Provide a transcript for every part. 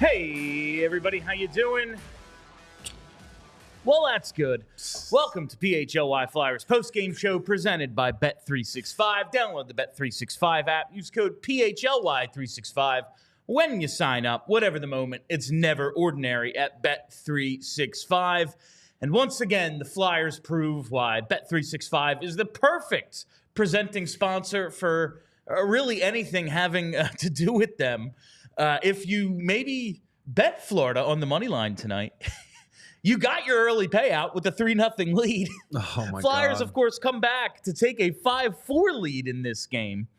Hey, everybody, how you doing? Well, that's good. Welcome to PHLY Flyers Postgame Show presented by Bet365. Download the Bet365 app. Use code PHLY365 when you sign up. Whatever the moment, it's never ordinary at Bet365. And once again, the Flyers prove why Bet365 is the perfect presenting sponsor for really anything having to do with them. If you maybe bet Florida on the money line tonight, you got your early payout with a 3-0 lead. Oh my Flyers, God. of course, come back to take a 5-4 lead in this game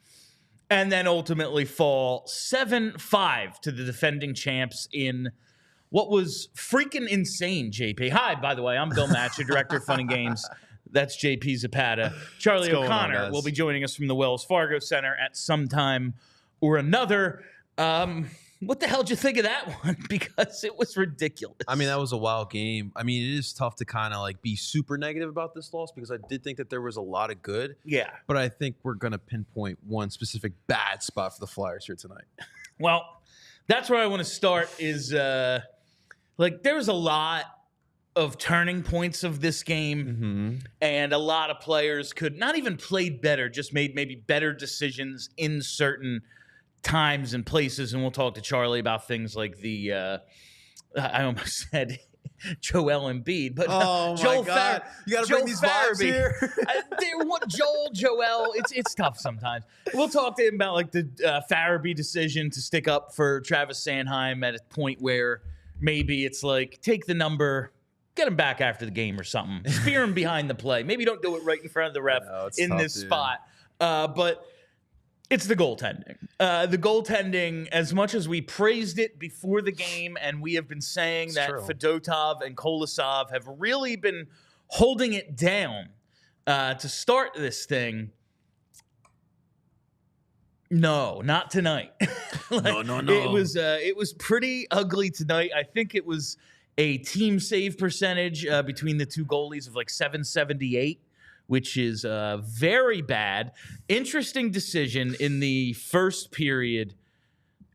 and then ultimately fall 7-5 to the defending champs in what was freaking insane, JP. Hi, by the way, I'm Bill Matcher, Director of Fun and Games. That's JP Zapata. Charlie O'Connor will be joining us from the Wells Fargo Center at some time or another. What the hell did you think of that one? Because it was ridiculous. I mean, that was a wild game. I mean, it is tough to kind of like be super negative about this loss because I did think that there was a lot of good. Yeah. But I think we're going to pinpoint one specific bad spot for the Flyers here tonight. Well, that's where I want to start is there was a lot of turning points of this game, and a lot of players could not even played better, just made maybe better decisions in certain times and places. And we'll talk to Charlie about things like the I almost said Joel Embiid, but Joel God. You got to bring these vibes here. Joel, it's tough sometimes. We'll talk to him about like the Farabee decision to stick up for Travis Sanheim at a point where maybe it's like take the number, get him back after the game or something. Spear him behind the play. Maybe don't do it right in front of the ref in tough, this spot. But it's the goaltending. The goaltending, as much as we praised it before the game, and we have been saying that Fedotov and Kolosov have really been holding it down to start this thing. No, not tonight. No. It was pretty ugly tonight. I think it was a team save percentage between the two goalies of like .778. Which is very bad. Interesting decision in the first period,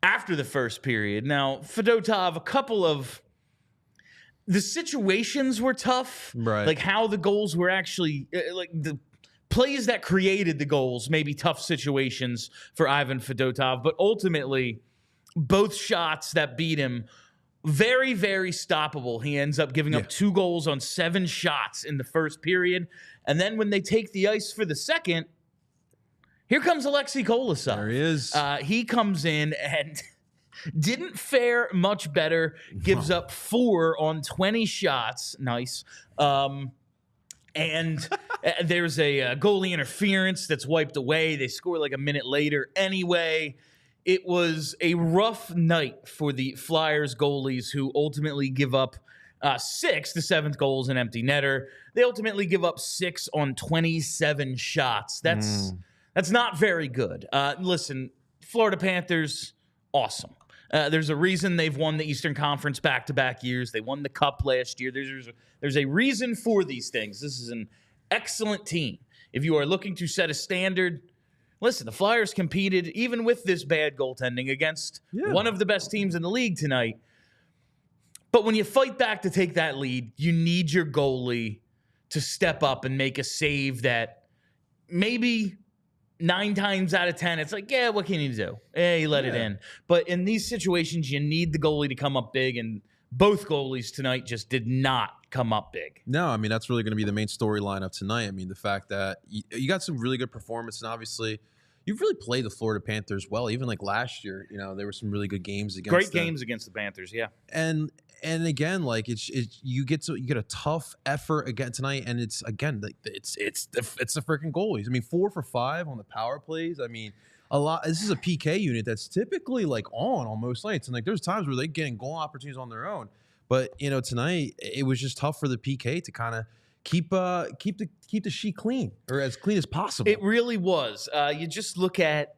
after the first period. Now, Fedotov, a couple of the situations were tough. Right. Like how the goals were actually, like the plays that created the goals, maybe tough situations for Ivan Fedotov. But ultimately, both shots that beat him, very, very stoppable. He ends up giving up 2 goals on 7 shots in the first period. And then when they take the ice for the second, here comes Alexei Kolosov. There he is. He comes in and didn't fare much better. Gives up 4 on 20 shots. Nice. And there's a goalie interference that's wiped away. They score like a minute later anyway. It was a rough night for the Flyers goalies who ultimately give up 6, the 7th goal is an empty netter. They ultimately give up 6 on 27 shots. That's not very good. Listen, Florida Panthers, awesome. There's a reason they've won the Eastern Conference back-to-back years. They won the Cup last year. There's a reason for these things. This is an excellent team. If you are looking to set a standard, listen, the Flyers competed, even with this bad goaltending, against one of the best teams in the league tonight. But when you fight back to take that lead, you need your goalie to step up and make a save that maybe 9 times out of 10, it's like, what can you do? You let it in. But in these situations, you need the goalie to come up big, and both goalies tonight just did not come up big. No, I mean, that's really going to be the main storyline of tonight. I mean, the fact that you got some really good performance, and obviously you've really played the Florida Panthers well. Even like last year, there were some really good games against them. Games against the Panthers, yeah. And again, like you get a tough effort again tonight, and it's the freaking goalies. I mean, 4 for 5 on the power plays. I mean, a lot. This is a PK unit that's typically like on most nights, and like there's times where they're getting goal opportunities on their own. But tonight it was just tough for the PK to kind of keep the sheet clean, or as clean as possible. It really was. You just look at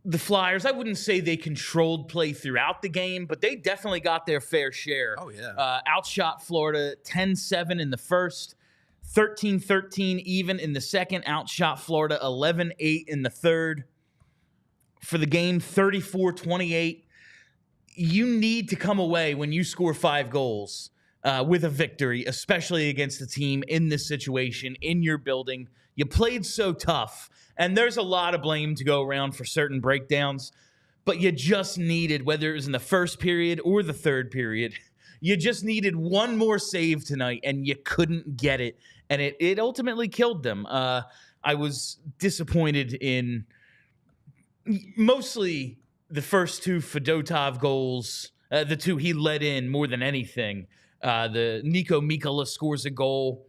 the Flyers. I wouldn't say they controlled play throughout the game, but they definitely got their fair share. Oh, yeah. Outshot Florida 10-7 in the first, 13-13 even in the second. Outshot Florida 11-8 in the third. For the game, 34-28. you need to come away when you score 5 goals with a victory, especially against a team in this situation, in your building. You played so tough, and there's a lot of blame to go around for certain breakdowns, but you just needed, whether it was in the first period or the third period, you just needed one more save tonight, and you couldn't get it, and it ultimately killed them. I was disappointed in mostly the first 2 Fedotov goals, the 2 he let in more than anything. The Nico Mikkola scores a goal.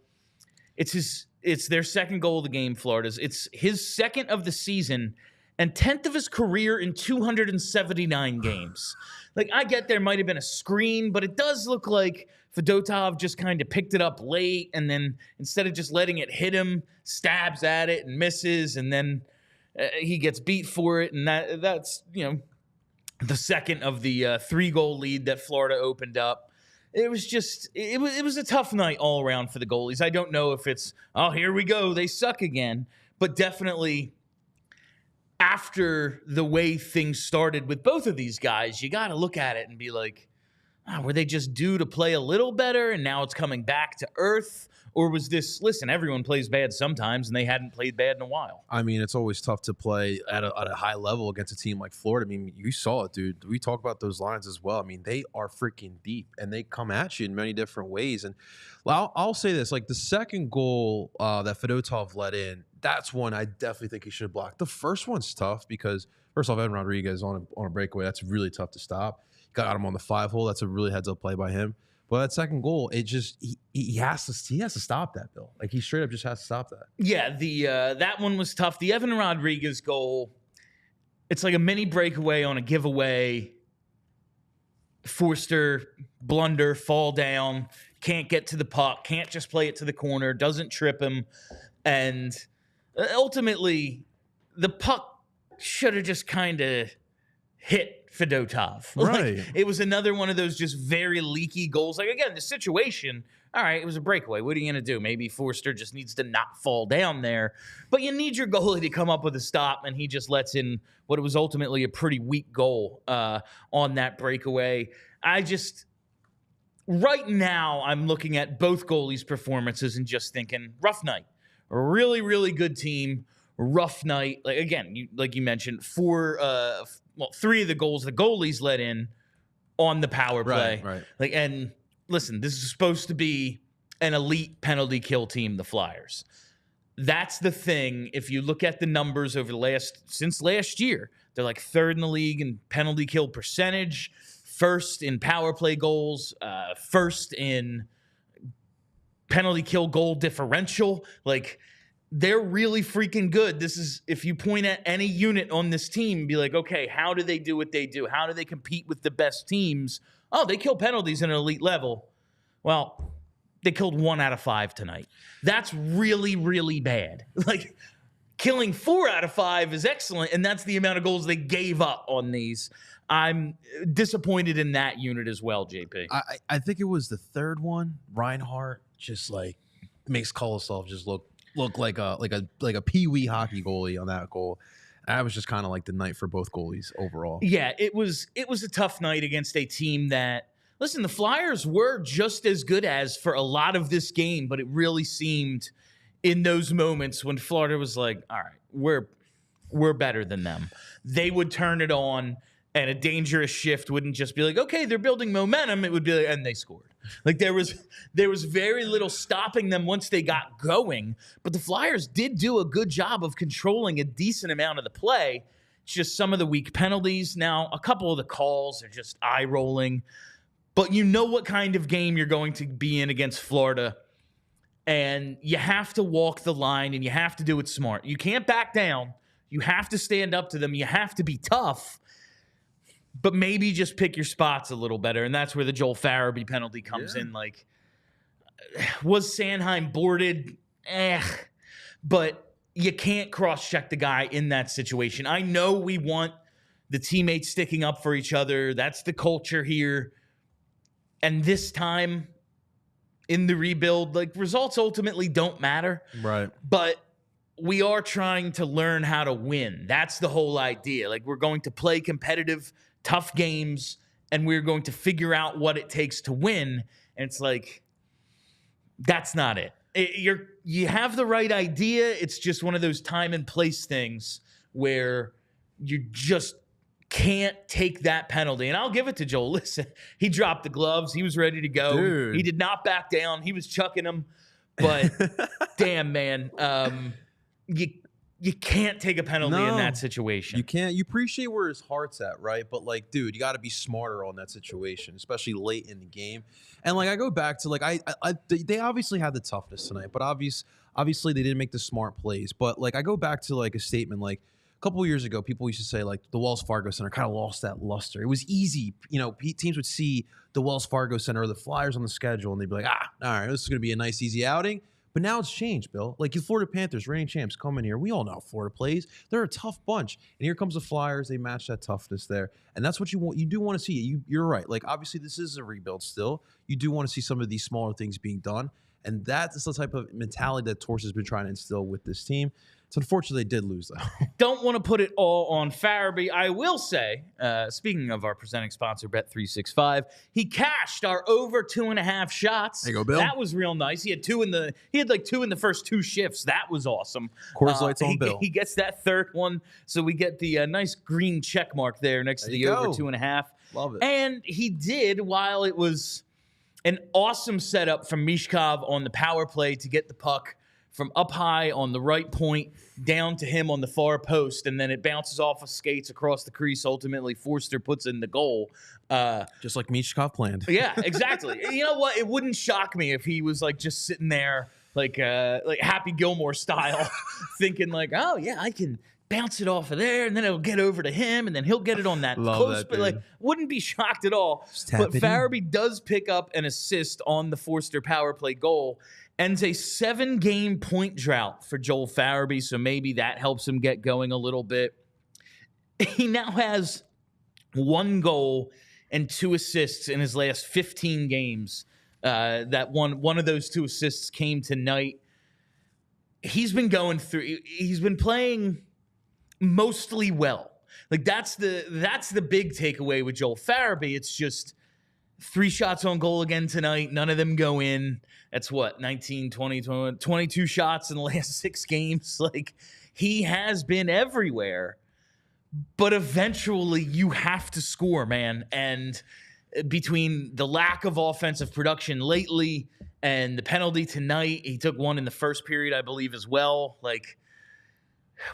It's their second goal of the game, Florida's. It's his second of the season and 10th of his career in 279 games. Like, I get there might have been a screen, but it does look like Fedotov just kind of picked it up late, and then instead of just letting it hit him, stabs at it and misses, and then he gets beat for it, and that's the second of the 3-goal lead that Florida opened up. It was just it was a tough night all around for the goalies. I don't know if it's, oh, here we go, they suck again, but definitely after the way things started with both of these guys, you got to look at it and be like, were they just due to play a little better and now it's coming back to earth? Or was this, listen, everyone plays bad sometimes, and they hadn't played bad in a while? I mean, it's always tough to play at a high level against a team like Florida. I mean, you saw it, dude. We talk about those lines as well. I mean, they are freaking deep, and they come at you in many different ways. And I'll say this, like the second goal that Fedotov let in, that's one I definitely think he should have blocked. The first one's tough because, first off, Evan Rodriguez on a breakaway, that's really tough to stop. Got him on the 5-hole. That's a really heads-up play by him. But that second goal, it just he has to stop that, Bill. Like, he straight up just has to stop that. Yeah, that one was tough. The Evan Rodriguez goal, it's like a mini breakaway on a giveaway. Foerster, blunder, fall down, can't get to the puck, can't just play it to the corner, doesn't trip him, and ultimately the puck should have just kind of hit Fedotov. Right. Like, it was another one of those just very leaky goals. Like, again, the situation, all right, it was a breakaway. What are you going to do? Maybe Foerster just needs to not fall down there. But you need your goalie to come up with a stop, and he just lets in what was ultimately a pretty weak goal on that breakaway. Right now, I'm looking at both goalies' performances and just thinking, rough night. A really, really good team. Rough night. Like, again, like you mentioned, 3 of the goals the goalies let in on the power play. Right. Like, and listen, this is supposed to be an elite penalty kill team, the Flyers. That's the thing. If you look at the numbers since last year, they're like 3rd in the league in penalty kill percentage, 1st in power play goals, 1st in penalty kill goal differential. Like, they're really freaking good. This is, if you point at any unit on this team, be like, okay, how do they do what they do? How do they compete with the best teams? Oh, they kill penalties at an elite level. Well, they killed 1 out of 5 tonight. That's really, really bad. Like, killing 4 out of 5 is excellent, and that's the amount of goals they gave up on these. I'm disappointed in that unit as well, JP. I think it was the 3rd one. Reinhart just like makes Kolosov just look like a pee-wee hockey goalie on that goal. That was just kind of like the night for both goalies overall. Yeah, it was a tough night against a team that, listen, the Flyers were just as good as for a lot of this game, but it really seemed in those moments when Florida was like, all right, we're better than them. They would turn it on, and a dangerous shift wouldn't just be like, okay, they're building momentum. It would be like, and they scored. Like, there was very little stopping them once they got going. But the Flyers did do a good job of controlling a decent amount of the play. It's just some of the weak penalties. Now, a couple of the calls are just eye-rolling. But you know what kind of game you're going to be in against Florida. And you have to walk the line, and you have to do it smart. You can't back down. You have to stand up to them. You have to be tough. But maybe just pick your spots a little better, and that's where the Joel Farabee penalty comes in. Like, was Sanheim boarded? But you can't cross-check the guy in that situation. I know we want the teammates sticking up for each other. That's the culture here. And this time in the rebuild, like, results ultimately don't matter. Right. But we are trying to learn how to win. That's the whole idea. Like, we're going to play competitive, tough games and we're going to figure out what it takes to win. And it's like, that's not it. You have the right idea. It's just one of those time and place things where you just can't take that penalty. And I'll give it to Joel. Listen, he dropped the gloves. He was ready to go. Dude. He did not back down. He was chucking them. But damn, man, you can't take a penalty in that situation. You can't. You appreciate where his heart's at, right? But like, dude, you got to be smarter on that situation, especially late in the game. And like, I go back to like, they obviously had the toughness tonight, but obviously they didn't make the smart plays. But like, I go back to like a statement like a couple of years ago, people used to say like the Wells Fargo Center kind of lost that luster. It was easy, you know. Teams would see the Wells Fargo Center or the Flyers on the schedule, and they'd be like, all right, this is going to be a nice, easy outing. But now it's changed, Bill. Like the Florida Panthers, reigning champs, come in here. We all know how Florida plays. They're a tough bunch. And here comes the Flyers. They match that toughness there. And that's what you want. You do want to see. You're right. Like, obviously, this is a rebuild still. You do want to see some of these smaller things being done. And that's the type of mentality that Tortorella has been trying to instill with this team. So unfortunately, they did lose, though. Don't want to put it all on Farabee. I will say, speaking of our presenting sponsor, Bet365, he cashed our over 2.5 shots. There you go, Bill. That was real nice. He had like two in the first 2 shifts. That was awesome. Coors Light's on Bill. He gets that third one, so we get the nice green check mark there next to the over 2.5. Love it. And he did, while it was an awesome setup from Michkov on the power play to get the puck from up high on the right point down to him on the far post, and then it bounces off of skates across the crease. Ultimately, Foerster puts in the goal. Just like Michkov planned. Yeah, exactly. You know what? It wouldn't shock me if he was like just sitting there like Happy Gilmore style, thinking like, oh yeah, I can bounce it off of there, and then it'll get over to him, and then he'll get it on that close. But like, wouldn't be shocked at all. But Farabee does pick up an assist on the Foerster power play goal. Ends a 7-game point drought for Joel Farabee, so maybe that helps him get going a little bit. He now has 1 goal and 2 assists in his last 15 games. That one of those 2 assists came tonight. He's been playing mostly well. Like that's the big takeaway with Joel Farabee. It's just 3 shots on goal again tonight. None of them go in. That's what, 19, 20, 21, 22 shots in the last 6 games. Like, he has been everywhere. But eventually, you have to score, man. And between the lack of offensive production lately and the penalty tonight, he took one in the first period, I believe, as well. Like,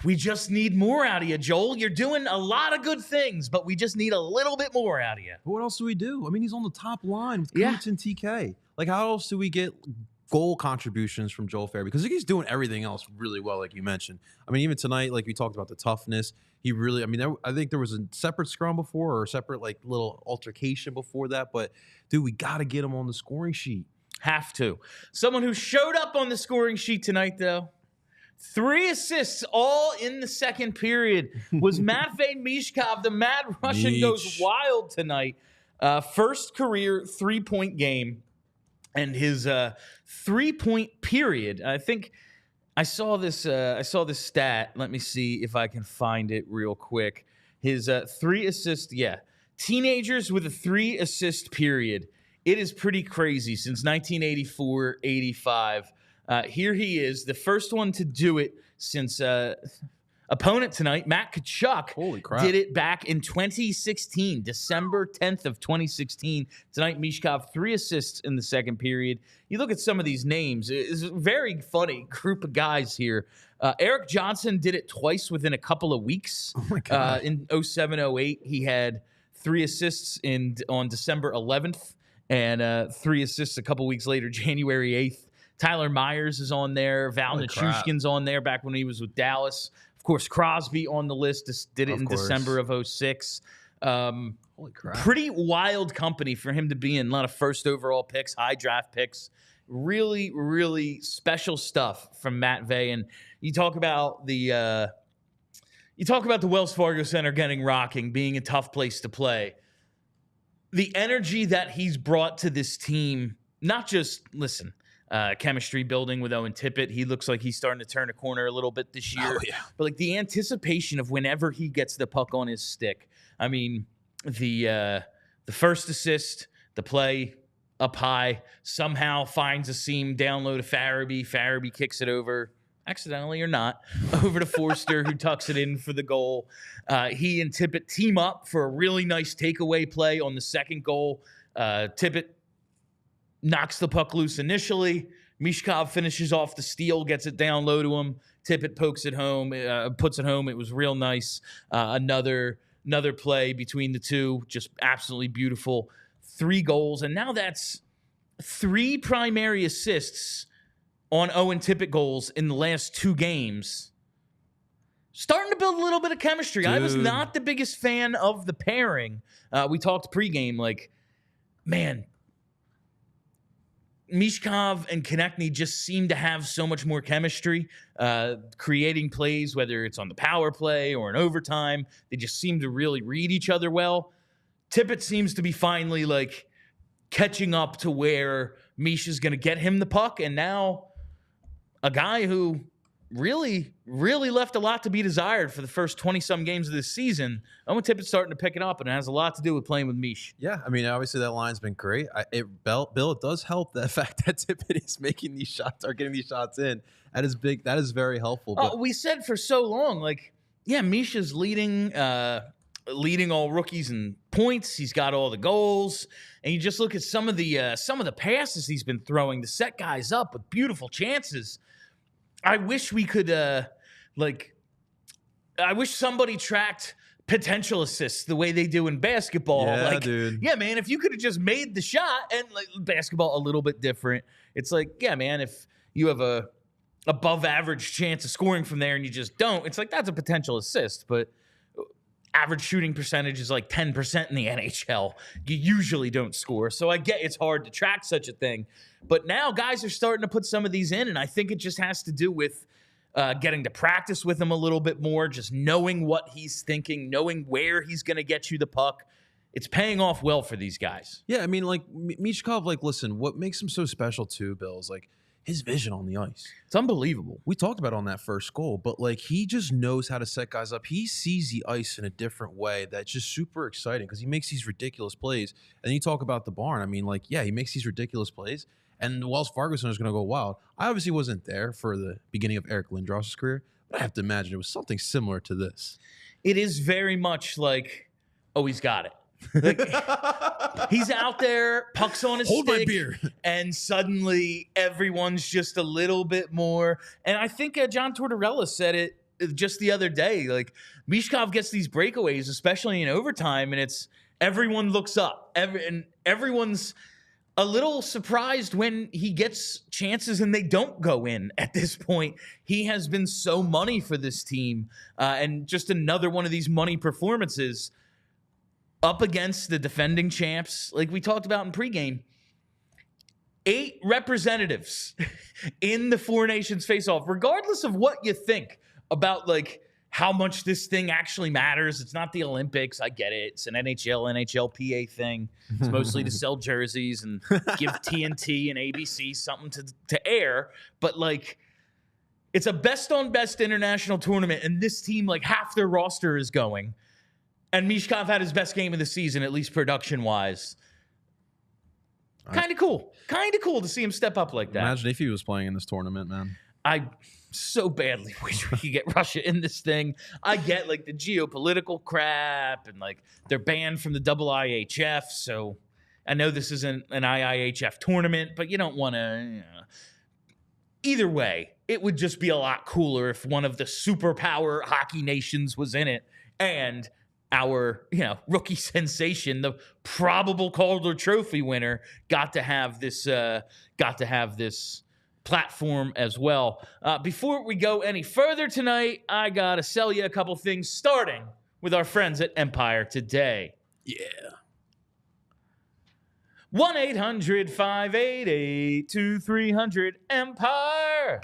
we just need more out of you, Joel. You're doing a lot of good things, but we just need a little bit more out of you. What else do we do? I mean, he's on the top line with Coates and TK. Like, how else do we get goal contributions from Joel Farabee? Because he's doing everything else really well, like you mentioned. I mean, even tonight, like we talked about the toughness. He really, I mean, I think there was a separate scrum before or a separate, like, little altercation before that. But, dude, we got to get him on the scoring sheet. Have to. Someone who showed up on the scoring sheet tonight, though, 3 assists all in the second period, was Matvei Michkov. The Mad Russian goes wild tonight. First career 3-point game. And his 3-point period, I think I saw this stat. Let me see if I can find it real quick. His 3 assists, teenagers with a 3-assist period. It is pretty crazy since 1984-85. Here he is, the first one to do it since opponent tonight, Matt Tkachuk, holy crap, did it back in 2016, December 10th of 2016. Tonight, Michkov, 3 assists in the second period. You look at some of these names, it's a very funny group of guys here. Eric Johnson did it twice within a couple of weeks. Oh my God. In 07-08, he had 3 assists on December 11th and 3 assists a couple weeks later, January 8th. Tyler Myers is on there. Val Nichushkin's on there back when he was with Dallas. Of course, Crosby on the list. Did it in December of 06. Holy crap. Pretty wild company for him to be in. A lot of first overall picks, high draft picks. Really, really special stuff from Matvei. And you talk about the Wells Fargo Center getting rocking, being a tough place to play. The energy that he's brought to this team, not just, chemistry building with Owen Tippett. He looks like he's starting to turn a corner a little bit this year. Oh, yeah. But like the anticipation of whenever he gets the puck on his stick. I mean, the The first assist, the play up high, somehow finds a seam down low to Farabee. Farabee kicks it over, accidentally or not, over to Foerster, who tucks it in for the goal. He and Tippett team up for a really nice takeaway play on the second goal. Tippett knocks the puck loose initially. Michkov finishes off the steal, gets it down low to him. Tippett pokes it home, puts it home. It was real nice. Another play between the two, just absolutely beautiful. 3 goals, and now that's 3 primary assists on Owen Tippett goals in the last 2 games. Starting to build a little bit of chemistry. Dude. I was not the biggest fan of the pairing. We talked pregame, like, man, Michkov and Konechny just seem to have so much more chemistry, creating plays, whether it's on the power play or in overtime. They just seem to really read each other well. Tippett seems to be finally, like, catching up to where Misha's going to get him the puck, and now a guy who really left a lot to be desired for the first 20-some games of this season. Owen Tippett's starting to pick it up, and it has a lot to do with playing with Mish. Yeah, I mean, obviously that line's been great. Bill, it does help the fact that Tippett is making these shots or getting these shots in. That is big. That is very helpful. But we said for so long, like, yeah, Misha's leading all rookies in points. He's got all the goals, and you just look at some of the passes he's been throwing to set guys up with beautiful chances. I wish we could, I wish somebody tracked potential assists the way they do in basketball. Yeah, like, dude. Yeah, man, if you could have just made the shot, and like basketball a little bit different. It's like, yeah, man, if you have a above average chance of scoring from there and you just don't, it's like that's a potential assist, but average shooting percentage is like 10% in the NHL. You usually don't score. So I get it's hard to track such a thing. But now guys are starting to put some of these in, and I think it just has to do with getting to practice with him a little bit more, just knowing what he's thinking, knowing where he's going to get you the puck. It's paying off well for these guys. Yeah, I mean, like, Michkov, like, listen, what makes him so special too, Bill, is like his vision on the ice. It's unbelievable. We talked about it on that first goal, but like he just knows how to set guys up. He sees the ice in a different way that's just super exciting because he makes these ridiculous plays. And you talk about the barn. I mean, like, yeah, he makes these ridiculous plays, and the Wells Fargo Center is going to go wild. I obviously wasn't there for the beginning of Eric Lindros's career, but I have to imagine it was something similar to this. It is very much like, oh, he's got it. Like, he's out there, puck's on his Hold stick, my beer. And suddenly everyone's just a little bit more. And I think John Tortorella said it just the other day. Like, Michkov gets these breakaways, especially in overtime, and it's everyone looks up. And everyone's a little surprised when he gets chances and they don't go in at this point. He has been so money for this team, and just another one of these money performances up against the defending champs, like we talked about in pregame. 8 representatives in the Four Nations face-off, regardless of what you think about like how much this thing actually matters. It's not the Olympics. I get it. It's an NHLPA thing. It's mostly to sell jerseys and give TNT and ABC something to air. But like, it's a best-on-best international tournament, and this team, like, half their roster is going. And Michkov had his best game of the season, at least production-wise. Kind of cool. Kind of cool to see him step up like that. Imagine if he was playing in this tournament, man. I so badly wish we could get Russia in this thing. I get, like, the geopolitical crap, and, like, they're banned from the IIHF, so I know this isn't an IIHF tournament, but you don't want to... Either way, it would just be a lot cooler if one of the superpower hockey nations was in it, and our, rookie sensation, the probable Calder Trophy winner, got to have this platform as well. Before we go any further tonight, I gotta sell you a couple things, starting with our friends at Empire Today. Yeah. 1-800-588-2300 Empire.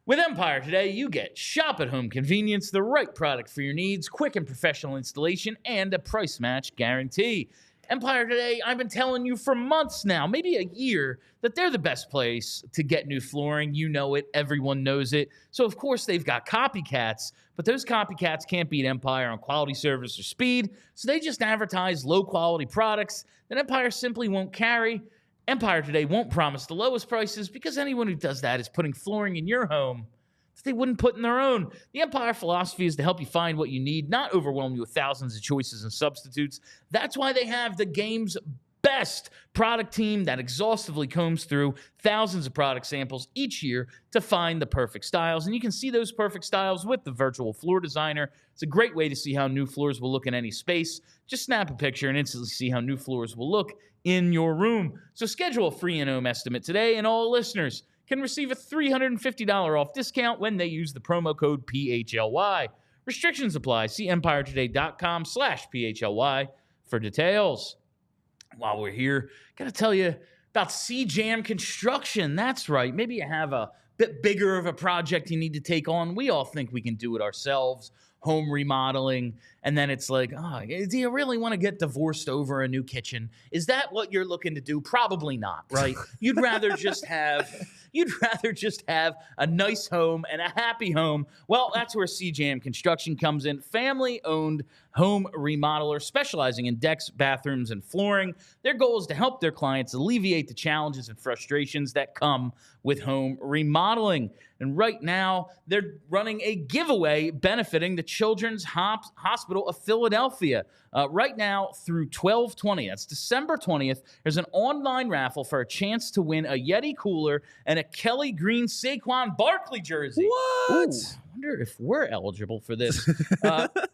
With Empire Today, you get shop-at-home convenience, the right product for your needs, quick and professional installation, and a price match guarantee. Empire Today, I've been telling you for months now, maybe a year, that they're the best place to get new flooring. You know it. Everyone knows it. So, of course, they've got copycats, but those copycats can't beat Empire on quality, service, or speed. So they just advertise low-quality products that Empire simply won't carry. Empire Today won't promise the lowest prices because anyone who does that is putting flooring in your home that they wouldn't put in their own. The Empire philosophy is to help you find what you need, not overwhelm you with thousands of choices and substitutes. That's why they have the game's best product team that exhaustively combs through thousands of product samples each year to find the perfect styles. And you can see those perfect styles with the virtual floor designer. It's a great way to see how new floors will look in any space. Just snap a picture and instantly see how new floors will look in your room. So schedule a free in-home estimate today, and all listeners can receive a $350 off discount when they use the promo code PHLY. Restrictions apply. See EmpireToday.com/PHLY for details. While we're here, got to tell you about C-Jam Construction. That's right. Maybe you have a bit bigger of a project you need to take on. We all think we can do it ourselves. Home remodeling, and then it's like, do you really want to get divorced over a new kitchen? Is that what you're looking to do? Probably not, right? You'd rather just have a nice home and a happy home. Well, that's where C-Jam Construction comes in. Family-owned home remodeler specializing in decks, bathrooms, and flooring. Their goal is to help their clients alleviate the challenges and frustrations that come with home remodeling. And right now, they're running a giveaway benefiting the Children's Hospital of Philadelphia. Right now through 12/20, that's December 20th, there's an online raffle for a chance to win a Yeti cooler and a Kelly Green Saquon Barkley jersey. What? Ooh, I wonder if we're eligible for this.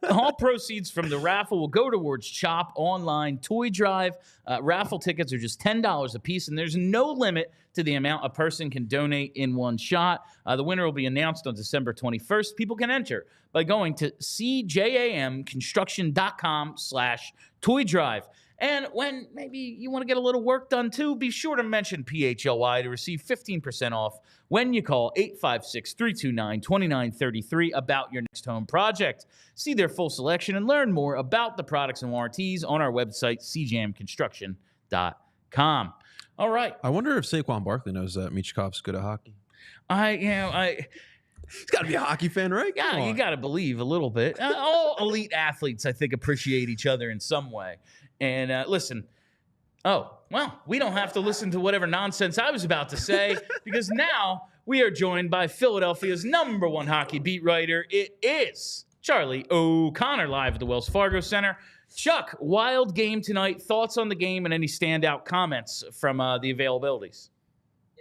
All proceeds from the raffle will go towards Chop Online Toy Drive. Raffle tickets are just $10 a piece, and there's no limit to the amount a person can donate in one shot. The winner will be announced on December 21st. People can enter by going to cjamconstruction.com/toy drive. And when maybe you want to get a little work done too, be sure to mention PHLY to receive 15% off when you call 856-329-2933 about your next home project. See their full selection and learn more about the products and warranties on our website, cjamconstruction.com. All right. I wonder if Saquon Barkley knows that Michkov's good at hockey. He's got to be a hockey fan, right? Yeah, you got to believe a little bit. All elite athletes, I think, appreciate each other in some way. And listen, we don't have to listen to whatever nonsense I was about to say because now we are joined by Philadelphia's #1 hockey beat writer. It is Charlie O'Connor live at the Wells Fargo Center. Chuck, wild game tonight. Thoughts on the game and any standout comments from the availabilities?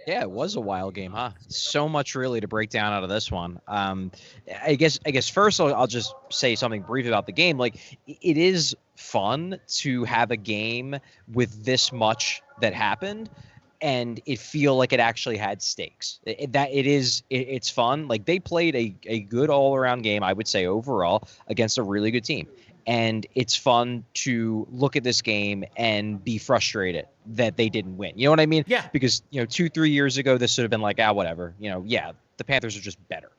Yeah, it was a wild game, huh? So much really to break down out of this one. I guess first I'll just say something brief about the game. Like, it is fun to have a game with this much that happened and it feel like it actually had stakes. It's fun. Like, they played a good all-around game, I would say, overall, against a really good team. And it's fun to look at this game and be frustrated that they didn't win. You know what I mean? Yeah. Because, 2-3 years ago, this should have been like, whatever. The Panthers are just better.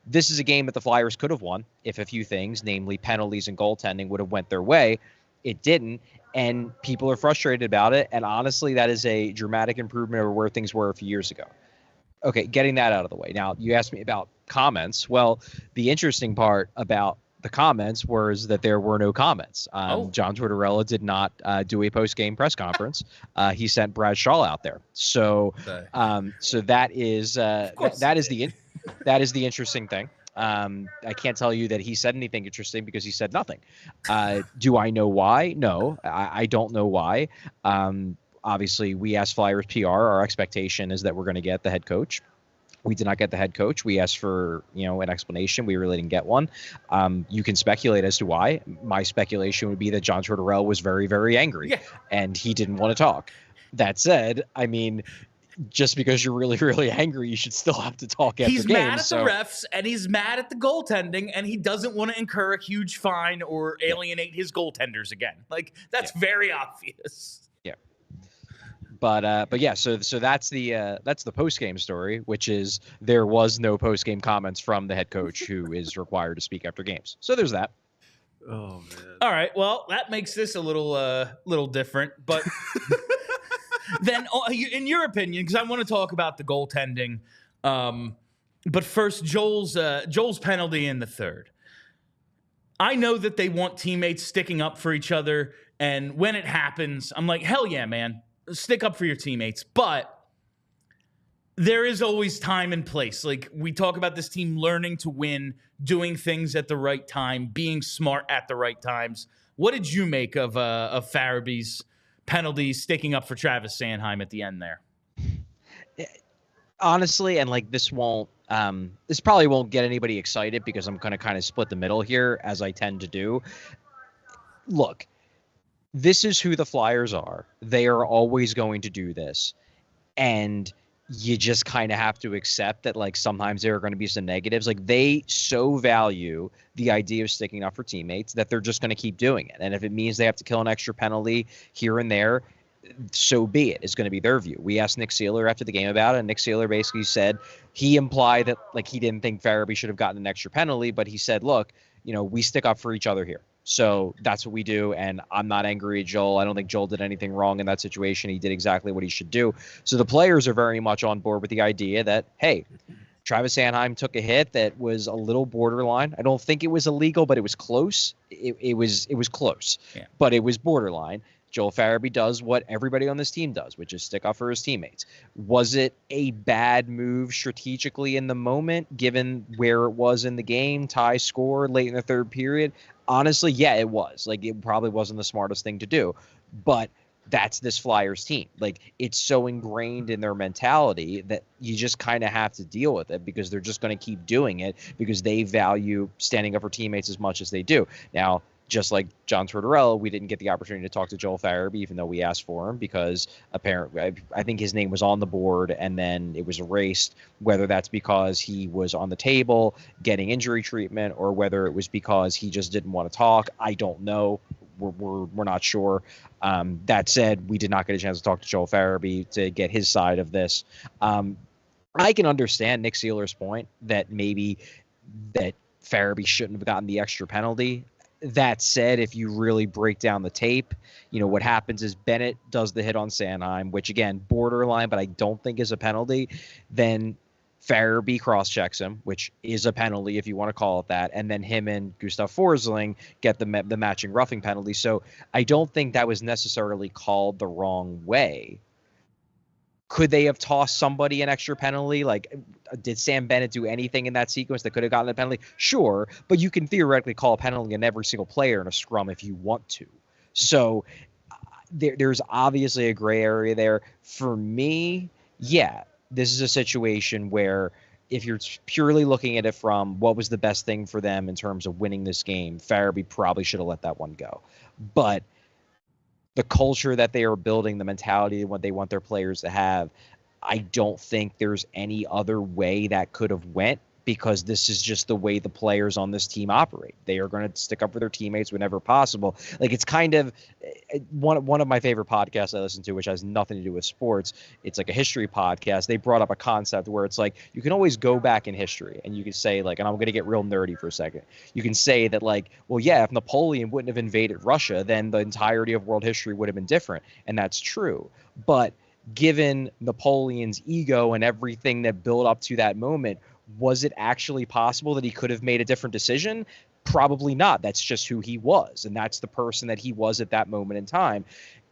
This is a game that the Flyers could have won if a few things, namely penalties and goaltending, would have went their way. It didn't. And people are frustrated about it. And honestly, that is a dramatic improvement over where things were a few years ago. Okay, getting that out of the way. Now, you asked me about comments. Well, the interesting part about the comments was that there were no comments. John Tortorella did not do a post-game press conference. He sent Brad Shaw out there. So that is the interesting thing. I can't tell you that he said anything interesting because he said nothing. Do I know why? No, I don't know why. Obviously, we asked Flyers PR. Our expectation is that we're going to get the head coach. We did not get the head coach. We asked for, an explanation. We really didn't get one. You can speculate as to why. My speculation would be that John Tortorella was very, very angry, and he didn't want to talk. That said, I mean, just because you're really, really angry, you should still have to talk after games. He's mad at the refs, and he's mad at the goaltending, and he doesn't want to incur a huge fine or alienate his goaltenders again. Like, that's very obvious. Yeah. But yeah, so that's the post-game story, which is there was no post-game comments from the head coach who is required to speak after games. So there's that. Oh man. All right, well, that makes this a little different, but then in your opinion, because I want to talk about the goaltending, but first Joel's penalty in the third. I know that they want teammates sticking up for each other, and when it happens, I'm like, hell yeah, man, stick up for your teammates, but there is always time and place. Like, we talk about this team learning to win, doing things at the right time, being smart at the right times. What did you make of Farabee's penalty sticking up for Travis Sanheim at the end there? Honestly, and like this probably won't get anybody excited because I'm going to kind of split the middle here, as I tend to do. Look, this is who the Flyers are. They are always going to do this. And you just kind of have to accept that, like, sometimes there are going to be some negatives. Like, they so value the idea of sticking up for teammates that they're just going to keep doing it. And if it means they have to kill an extra penalty here and there, so be it. It's going to be their view. We asked Nick Seeler after the game about it, and Nick Seeler basically said, he implied that, like, he didn't think Farabee should have gotten an extra penalty, but he said, look, we stick up for each other here. So that's what we do, and I'm not angry at Joel. I don't think Joel did anything wrong in that situation. He did exactly what he should do. So the players are very much on board with the idea that, hey, Travis Sanheim took a hit that was a little borderline. I don't think it was illegal, but it was close. It was close, yeah. But it was borderline. Joel Farabee does what everybody on this team does, which is stick up for his teammates. Was it a bad move strategically in the moment, given where it was in the game, tie score late in the third period? Honestly, yeah, it was. Like, it probably wasn't the smartest thing to do, but that's this Flyers team. Like, it's so ingrained in their mentality that you just kind of have to deal with it because they're just going to keep doing it because they value standing up for teammates as much as they do. Now, just like John Tortorella, we didn't get the opportunity to talk to Joel Farabee, even though we asked for him, because apparently I think his name was on the board and then it was erased, whether that's because he was on the table getting injury treatment or whether it was because he just didn't want to talk. I don't know. We're not sure. That said, we did not get a chance to talk to Joel Farabee to get his side of this. I can understand Nick Seeler's point that maybe that Farabee shouldn't have gotten the extra penalty. That said, if you really break down the tape, what happens is Bennett does the hit on Sanheim, which, again, borderline, but I don't think is a penalty. Then Farabee cross-checks him, which is a penalty if you want to call it that. And then him and Gustav Forsling get the matching roughing penalty. So I don't think that was necessarily called the wrong way. Could they have tossed somebody an extra penalty? Like, did Sam Bennett do anything in that sequence that could have gotten a penalty? Sure, but you can theoretically call a penalty on every single player in a scrum if you want to. So there's obviously a gray area there. For me, yeah, this is a situation where if you're purely looking at it from what was the best thing for them in terms of winning this game, Farabee probably should have let that one go. But the culture that they are building, the mentality, what they want their players to have, I don't think there's any other way that could have went because this is just the way the players on this team operate. They are going to stick up for their teammates whenever possible. Like, it's kind of one of my favorite podcasts I listen to, which has nothing to do with sports. It's like a history podcast. They brought up a concept where it's like, you can always go back in history and you can say, like, and I'm going to get real nerdy for a second. You can say that, like, well, yeah, if Napoleon wouldn't have invaded Russia, then the entirety of world history would have been different. And that's true. But given Napoleon's ego and everything that built up to that moment, was it actually possible that he could have made a different decision? Probably not. That's just who he was. And that's the person that he was at that moment in time.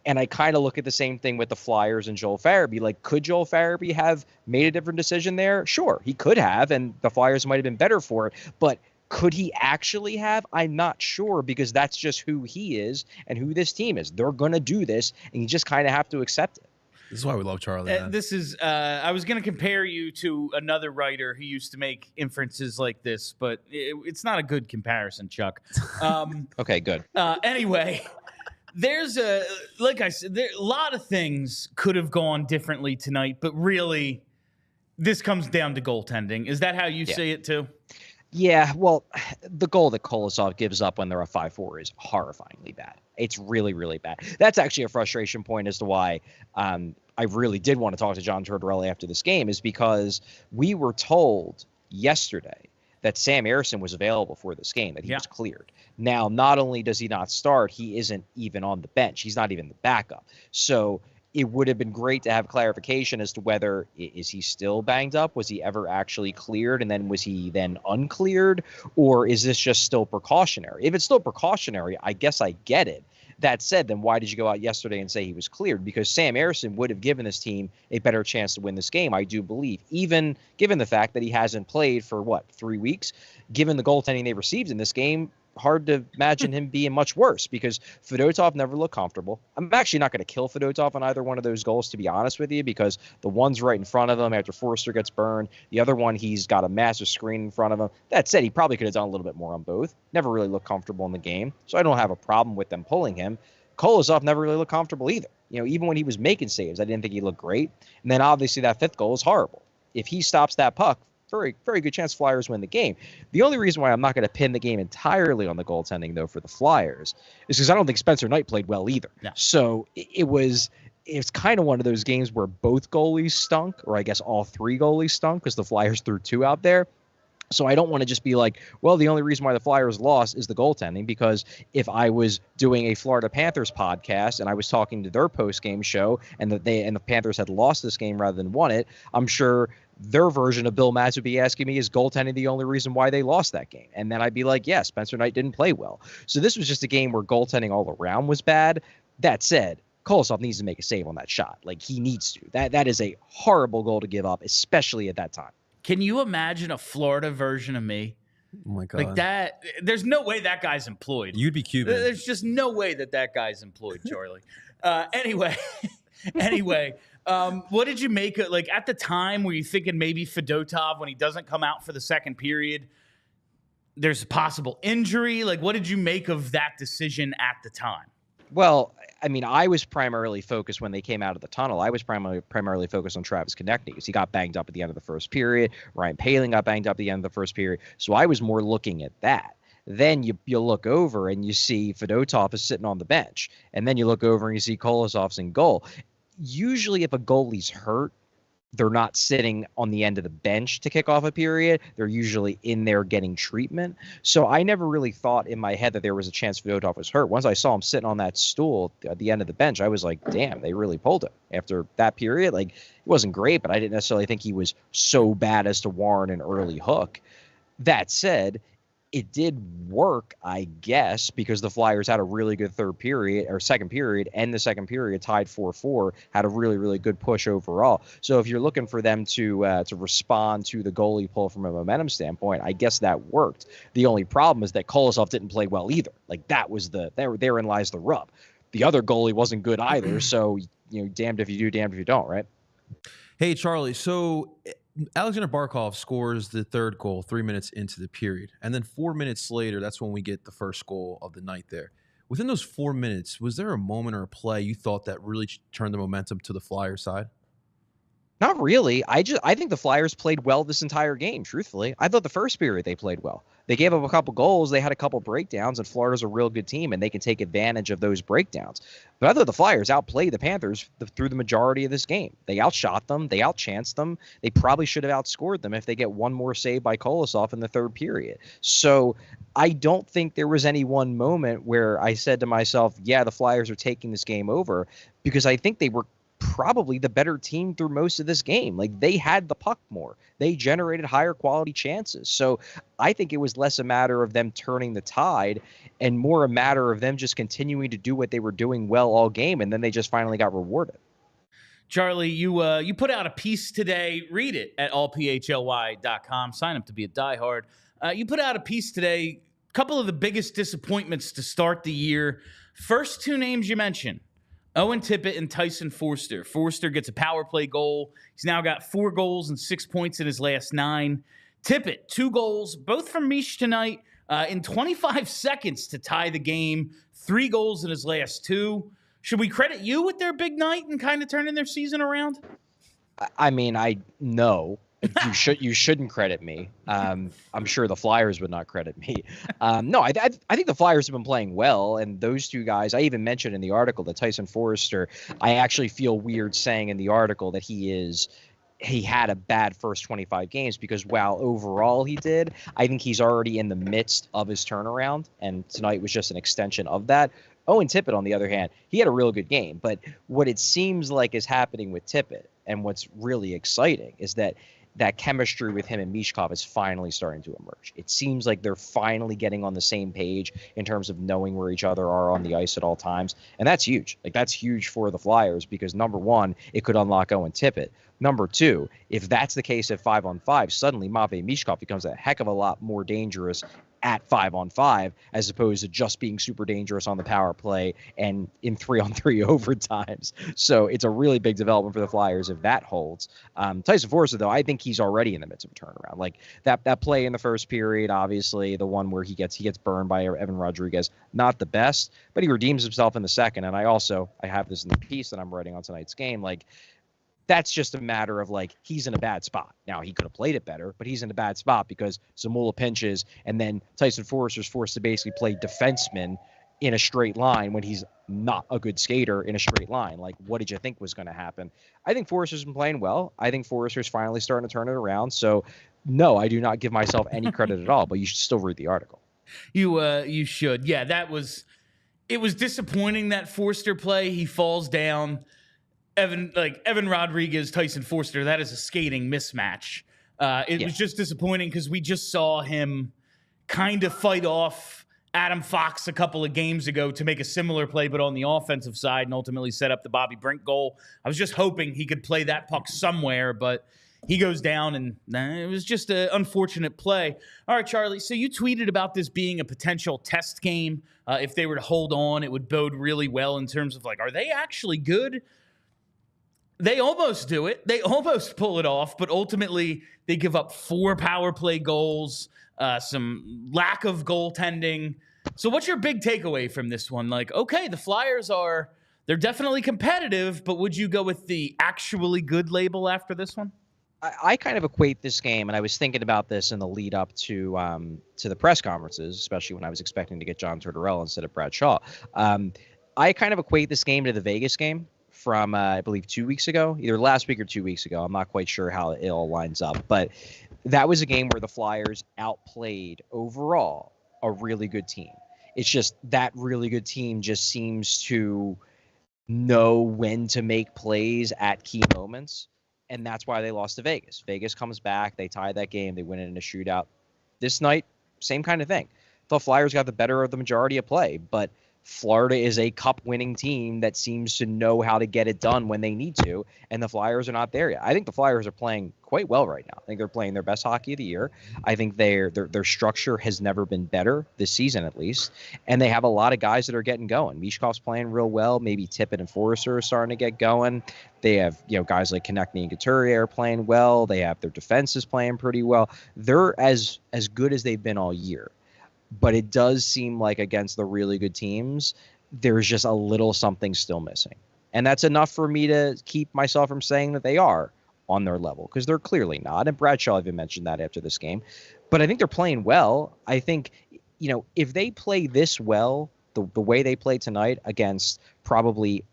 And I kind of look at the same thing with the Flyers and Joel Farabee. Like, could Joel Farabee have made a different decision there? Sure, he could have, and the Flyers might have been better for it. But could he actually have? I'm not sure, because that's just who he is and who this team is. They're going to do this, and you just kind of have to accept it. This is why we love Charlie. This is. I was going to compare you to another writer who used to make inferences like this, but it's not a good comparison, Chuck. Okay, good. Anyway, there's like I said, a lot of things could have gone differently tonight, but really, this comes down to goaltending. Is that how you see it too? Yeah, well, the goal that Kolosov gives up when they're up 5-4 is horrifyingly bad. It's really, really bad. That's actually a frustration point as to why I really did want to talk to John Tortorella after this game, is because we were told yesterday that Sam Ersson was available for this game, that he Yeah. was cleared. Now, not only does he not start, he isn't even on the bench. He's not even the backup. So it would have been great to have clarification as to whether is he still banged up? Was he ever actually cleared? And then was he then uncleared? Or is this just still precautionary? If it's still precautionary, I guess I get it. That said, then why did you go out yesterday and say he was cleared? Because Sam Ersson would have given this team a better chance to win this game, I do believe, even given the fact that he hasn't played for, 3 weeks? Given the goaltending they received in this game, hard to imagine him being much worse because Fedotov never looked comfortable. I'm actually not going to kill Fedotov on either one of those goals, to be honest with you, because the one's right in front of him after Foerster gets burned. The other one, he's got a massive screen in front of him. That said, he probably could have done a little bit more on both. Never really looked comfortable in the game, so I don't have a problem with them pulling him. Kolosov never really looked comfortable either. Even when he was making saves, I didn't think he looked great. And then obviously that fifth goal is horrible. If he stops that puck, very, very good chance Flyers win the game. The only reason why I'm not going to pin the game entirely on the goaltending, though, for the Flyers is because I don't think Spencer Knight played well either. Yeah. So it's kind of one of those games where both goalies stunk, or I guess all three goalies stunk because the Flyers threw two out there. So I don't want to just be like, well, the only reason why the Flyers lost is the goaltending, because if I was doing a Florida Panthers podcast and I was talking to their post-game show and the Panthers had lost this game rather than won it, I'm sure their version of Bill Matz would be asking me, is goaltending the only reason why they lost that game? And then I'd be like, yeah, Spencer Knight didn't play well. So this was just a game where goaltending all around was bad. That said, Kolosov needs to make a save on that shot. Like, he needs to. That is a horrible goal to give up, especially at that time. Can you imagine a Florida version of me? Oh my God. Like that, there's no way that guy's employed. You'd be Cuban. There's just no way that guy's employed, Charlie. Anyway, what did you make of, like, at the time, were you thinking maybe Fedotov, when he doesn't come out for the second period, there's a possible injury? Like, what did you make of that decision at the time? Well, I mean, I was primarily focused when they came out of the tunnel. I was primarily focused on Travis Konechny because he got banged up at the end of the first period. Ryan Poehling got banged up at the end of the first period. So I was more looking at that. Then you look over and you see Fedotov is sitting on the bench. And then you look over and you see Kolosov's in goal. Usually if a goalie's hurt, they're not sitting on the end of the bench to kick off a period. They're usually in there getting treatment. So I never really thought in my head that there was a chance Fedotov was hurt. Once I saw him sitting on that stool at the end of the bench, I was like, damn, they really pulled him after that period. Like, it wasn't great, but I didn't necessarily think he was so bad as to warrant an early hook. That said, it did work, I guess, because the Flyers had a really good second period, and the second period tied 4-4, had a really, really good push overall. So if you're looking for them to respond to the goalie pull from a momentum standpoint, I guess that worked. The only problem is that Kolosov didn't play well either. Like, that was therein lies the rub. The other goalie wasn't good either, so, damned if you do, damned if you don't, right? Hey, Charlie, so Alexander Barkov scores the third goal 3 minutes into the period. And then 4 minutes later, that's when we get the first goal of the night there. Within those 4 minutes, was there a moment or a play you thought that really turned the momentum to the Flyers side? Not really. I think the Flyers played well this entire game, truthfully. I thought the first period they played well. They gave up a couple goals, they had a couple breakdowns, and Florida's a real good team, and they can take advantage of those breakdowns. But I thought the Flyers outplayed the Panthers through the majority of this game. They outshot them, they outchanced them. They probably should have outscored them if they get one more save by Kolosov in the third period. So I don't think there was any one moment where I said to myself, yeah, the Flyers are taking this game over, because I think they were probably the better team through most of this game. Like, they had the puck more. They generated higher quality chances. So I think it was less a matter of them turning the tide and more a matter of them just continuing to do what they were doing well all game, and then they just finally got rewarded. Charlie, you put out a piece today. Read it at allphly.com. Sign up to be a diehard. You put out a piece today. A couple of the biggest disappointments to start the year. First two names you mentioned, Owen Tippett and Tyson Foerster. Foerster gets a power play goal. He's now got 4 goals and 6 points in his last 9. Tippett, 2 goals, both from Mish tonight, in 25 seconds to tie the game. 3 goals in his last 2. Should we credit you with their big night and kind of turning their season around? I mean, no. You shouldn't credit me. I'm sure the Flyers would not credit me. No, I think the Flyers have been playing well, and those two guys, I even mentioned in the article that Tyson Foerster, I actually feel weird saying in the article that he is he had a bad first 25 games, because while overall he did, I think he's already in the midst of his turnaround, and tonight was just an extension of that. Owen Tippett, on the other hand, he had a real good game, but what it seems like is happening with Tippett, and what's really exciting, is that chemistry with him and Michkov is finally starting to emerge. It seems like they're finally getting on the same page in terms of knowing where each other are on the ice at all times. And that's huge. Like, that's huge for the Flyers, because number one, it could unlock Owen Tippett. Number two, if that's the case at 5-on-5, suddenly Matvei Michkov becomes a heck of a lot more dangerous at 5-on-5, as opposed to just being super dangerous on the power play and in 3-on-3 overtimes. So it's a really big development for the Flyers if that holds. Tyson Foerster, though, I think he's already in the midst of a turnaround. Like that play in the first period, obviously the one where he gets burned by Evan Rodriguez, not the best, but he redeems himself in the second. And I have this in the piece that I'm writing on tonight's game. Like, that's just a matter of, like, he's in a bad spot. Now, he could have played it better, but he's in a bad spot because Zamula pinches, and then Tyson Foerster's forced to basically play defenseman in a straight line when he's not a good skater in a straight line. Like, what did you think was going to happen? I think Foerster's been playing well. I think Foerster's finally starting to turn it around. So, no, I do not give myself any credit at all, but you should still read the article. You should. Yeah, it was disappointing, that Foerster play. He falls down. Evan Rodriguez, Tyson Foerster, that is a skating mismatch. It was just disappointing because we just saw him kind of fight off Adam Fox a couple of games ago to make a similar play, but on the offensive side, and ultimately set up the Bobby Brink goal. I was just hoping he could play that puck somewhere, but he goes down, and it was just an unfortunate play. All right, Charlie, so you tweeted about this being a potential test game. If they were to hold on, it would bode really well in terms of, like, are they actually good? They almost do it. They almost pull it off, but ultimately they give up 4 power play goals, some lack of goaltending. So what's your big takeaway from this one? Like, okay, the Flyers they're definitely competitive, but would you go with the actually good label after this one? I kind of equate this game, and I was thinking about this in the lead up to the press conferences, especially when I was expecting to get John Tortorella instead of Brad Shaw. I kind of equate this game to the Vegas game from, I believe, 2 weeks ago, either last week or 2 weeks ago. I'm not quite sure how it all lines up, but that was a game where the Flyers outplayed overall a really good team. It's just that really good team just seems to know when to make plays at key moments, and that's why they lost to Vegas. Vegas comes back, they tie that game, they win it in a shootout. This night, same kind of thing. The Flyers got the better of the majority of play, but Florida is a cup-winning team that seems to know how to get it done when they need to, and the Flyers are not there yet. I think the Flyers are playing quite well right now. I think they're playing their best hockey of the year. I think their structure has never been better this season, at least, and they have a lot of guys that are getting going. Michkov's playing real well. Maybe Tippett and Foerster are starting to get going. They have guys like Konechny and Gauthier are playing well. They have their defense is playing pretty well. They're as good as they've been all year. But it does seem like against the really good teams, there's just a little something still missing. And that's enough for me to keep myself from saying that they are on their level, because they're clearly not. And Bradshaw even mentioned that after this game. But I think they're playing well. I think, if they play this well, the way they play tonight against probably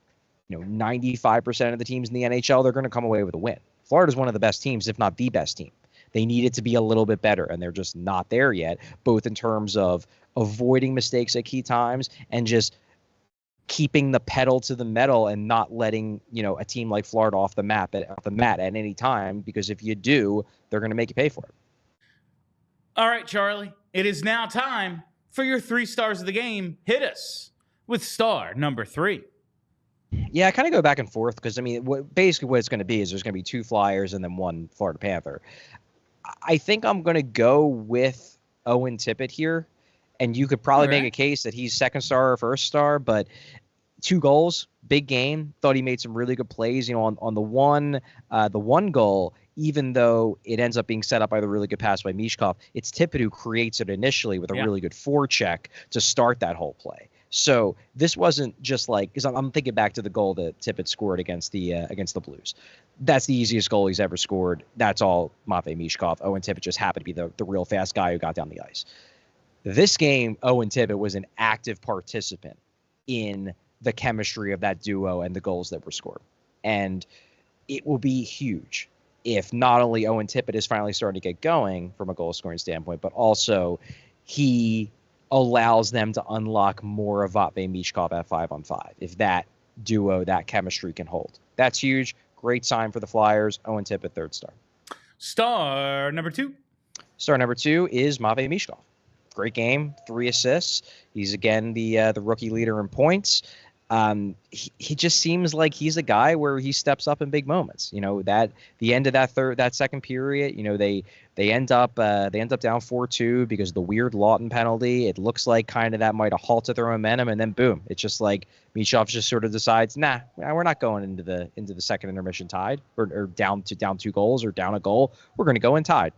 95% of the teams in the NHL, they're going to come away with a win. Florida's one of the best teams, if not the best team. They need it to be a little bit better, and they're just not there yet, both in terms of avoiding mistakes at key times and just keeping the pedal to the metal and not letting, a team like Florida off the mat at any time, because if you do, they're going to make you pay for it. All right, Charlie, it is now time for your 3 stars of the game. Hit us with star number 3. Yeah, I kind of go back and forth because, basically what it's going to be is there's going to be 2 Flyers and then 1 Florida Panther. I think I'm going to go with Owen Tippett here, and you could probably make a case that he's second star or first star, but 2 goals, big game. Thought he made some really good plays. On the one goal, even though it ends up being set up by the really good pass by Michkov, it's Tippett who creates it initially with a really good forecheck to start that whole play. So this wasn't just like, because I'm thinking back to the goal that Tippett scored against the Blues. That's the easiest goal he's ever scored. That's all Matvei Michkov. Owen Tippett just happened to be the real fast guy who got down the ice. This game, Owen Tippett was an active participant in the chemistry of that duo and the goals that were scored. And it will be huge if not only Owen Tippett is finally starting to get going from a goal scoring standpoint, but also he allows them to unlock more of Matvei Michkov at 5-on-5. If that duo, that chemistry can hold, that's huge. Great sign for the Flyers. Owen Tippett, 3rd star. Star number 2. Star number 2 is Matvei Michkov. Great game, 3 assists. He's again the rookie leader in points. He just seems like he's a guy where he steps up in big moments. You know, that the end of that second period, you know, they end up down 4-2 because of the weird Lawton penalty. It looks like kind of that might have halted their momentum, and then boom, it's just like Michkov just sort of decides, nah, we're not going into the second intermission tied or down 2 goals or down a goal. We're going to go in tied,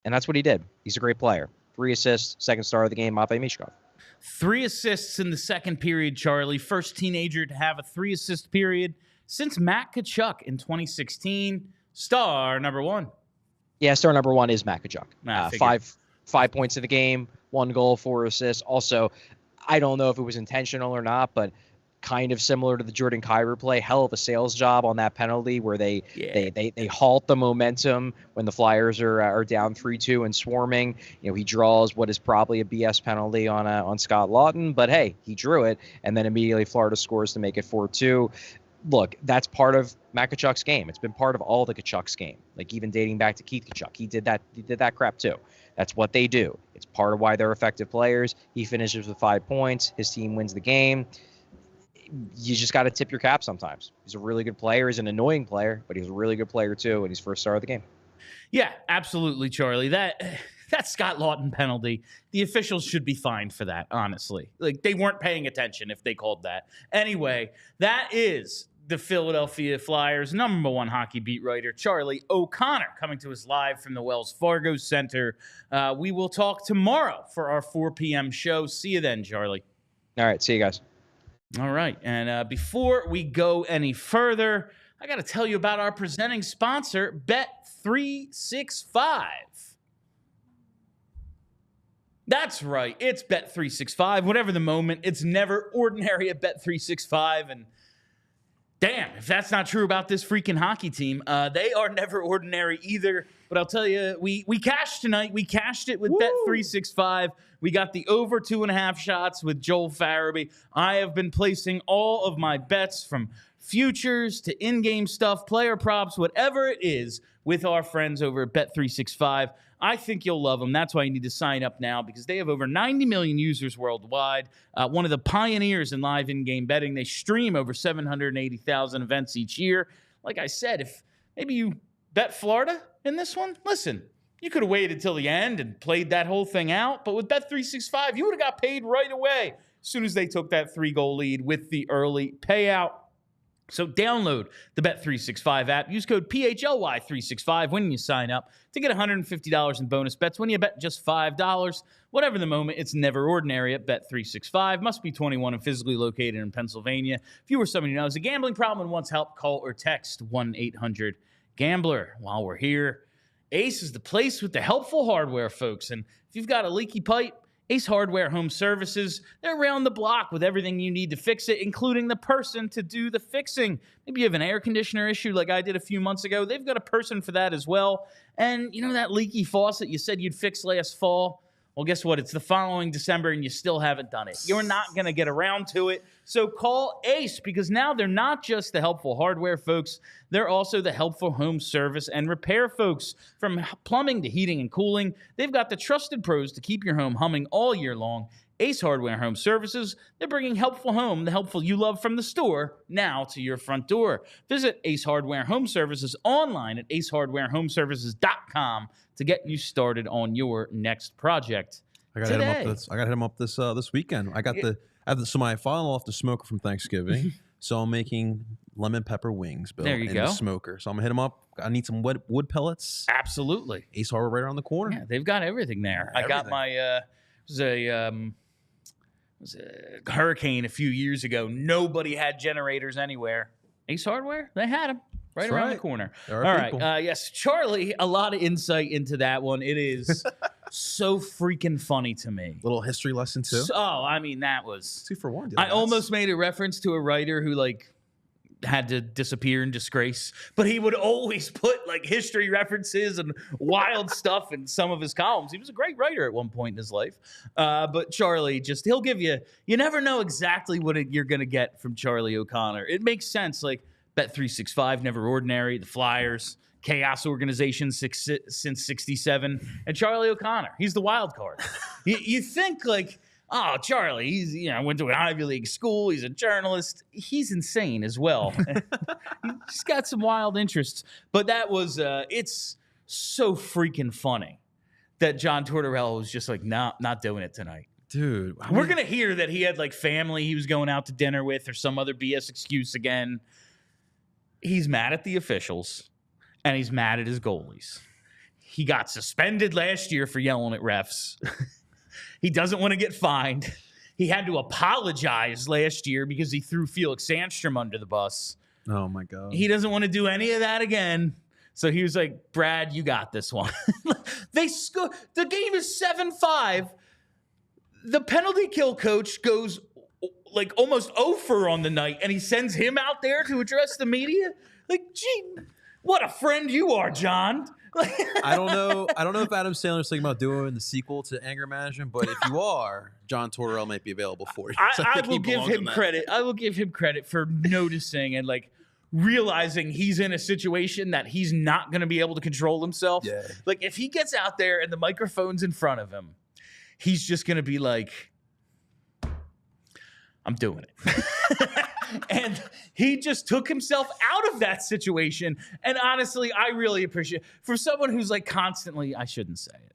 and that's what he did. He's a great player. 3 assists, 2nd star of the game, Matvei Michkov. 3 assists in the second period, Charlie. First teenager to have a 3-assist period since Matt Tkachuk in 2016. Star number 1. Yeah, star number 1 is Matt Tkachuk. 5 points in the game, 1 goal, 4 assists. Also, I don't know if it was intentional or not, but kind of similar to the Jordan Kyrou play, hell of a sales job on that penalty where they halt the momentum when the Flyers are down 3-2 and swarming. You know, he draws what is probably a BS penalty on Scott Lawton, but hey, he drew it, and then immediately Florida scores to make it 4-2. Look, that's part of Matt Tkachuk's game. It's been part of all the Tkachuk's game, like even dating back to Keith Tkachuk. He did that crap too. That's what they do. It's part of why they're effective players. He finishes with 5 points. His team wins the game. You just got to tip your cap sometimes. He's a really good player. He's an annoying player, but he's a really good player too, and he's 1st star of the game. Yeah, absolutely, Charlie. That Scott Lawton penalty, the officials should be fined for that, honestly. Like, they weren't paying attention if they called that. Anyway, that is the Philadelphia Flyers' number 1 hockey beat writer, Charlie O'Connor, coming to us live from the Wells Fargo Center. We will talk tomorrow for our 4 p.m. show. See you then, Charlie. All right, see you guys. All right, and before we go any further, I got to tell you about our presenting sponsor, Bet365. That's right, it's Bet365. Whatever the moment, it's never ordinary at Bet365, and damn, if that's not true about this freaking hockey team, they are never ordinary either. But I'll tell you, we cashed tonight. We cashed it with Bet365. We got the over 2.5 shots with Joel Farabee. I have been placing all of my bets from futures to in-game stuff, player props, whatever it is, with our friends over at Bet365. I think you'll love them. That's why you need to sign up now, because they have over 90 million users worldwide. One of the pioneers in live in-game betting. They stream over 780,000 events each year. Like I said, if maybe you bet Florida in this one, listen, you could have waited till the end and played that whole thing out. But with Bet365, you would have got paid right away as soon as they took that 3-goal lead with the early payout. So download the Bet365 app. Use code PHLY365 when you sign up to get $150 in bonus bets when you bet just $5. Whatever the moment, it's never ordinary at Bet365. Must be 21 and physically located in Pennsylvania. If you or someone you know has a gambling problem and wants help, call or text 1-800-GAMBLER. While we're here, Ace is the place with the helpful hardware, folks. And if you've got a leaky pipe, Ace Hardware Home Services, they're around the block with everything you need to fix it, including the person to do the fixing. Maybe you have an air conditioner issue like I did a few months ago. They've got a person for that as well. And you know that leaky faucet you said you'd fix last fall? Well, guess what? It's the following December and you still haven't done it. You're not going to get around to it. So call Ace, because now they're not just the helpful hardware folks. They're also the helpful home service and repair folks. From plumbing to heating and cooling, they've got the trusted pros to keep your home humming all year long. Ace Hardware Home Services, they're bringing helpful home, the helpful you love from the store, now to your front door. Visit Ace Hardware Home Services online at acehardwarehomeservices.com to get you started on your next project. I got to hit him up this weekend. So my father-in-law left the smoker from Thanksgiving, so I'm making lemon pepper wings, Bill, there you go. The smoker. So I'm gonna hit him up. I need some wood pellets. Absolutely. Ace Hardware right around the corner. Yeah, they've got everything there. I got my it was a hurricane a few years ago. Nobody had generators anywhere. Ace Hardware, they had them right around the corner. All right. Yes, Charlie, a lot of insight into that one. It is so freaking funny to me. Little history lesson too. I mean, that was 2 for 1. I almost made a reference to a writer who had to disappear in disgrace, but he would always put like history references and wild stuff in some of his columns. He was a great writer at one point in his life. But Charlie, he'll give you never know exactly what you're going to get from Charlie O'Connor. It makes sense. Like Bet365, Never Ordinary, the Flyers, Chaos Organization since 67, and Charlie O'Connor. He's the wild card. You think like, oh, Charlie, he's went to an Ivy League school. He's a journalist. He's insane as well. He's got some wild interests. But that was it's so freaking funny that John Tortorella was just like, nah, not doing it tonight. Dude, We're gonna hear that he had like family he was going out to dinner with or some other BS excuse again. He's mad at the officials and he's mad at his goalies. He got suspended last year for yelling at refs. He doesn't want to get fined. He had to apologize last year because he threw Felix Sandstrom under the bus. Oh, my God. He doesn't want to do any of that again. So he was like, Brad, you got this one. The game is 7-5. The penalty kill coach goes like almost 0 on the night, and he sends him out there to address the media. Like, gee, what a friend you are, John. I don't know if Adam Sandler's thinking about doing the sequel to Anger Management, but if you are, John Tortorella might be available for you. I will give him credit. I will give him credit for noticing and like realizing he's in a situation that he's not going to be able to control himself. Yeah. Like if he gets out there and the microphone's in front of him, he's just going to be like, I'm doing it. And he just took himself out of that situation. And honestly, I really appreciate for someone who's like constantly, I shouldn't say it.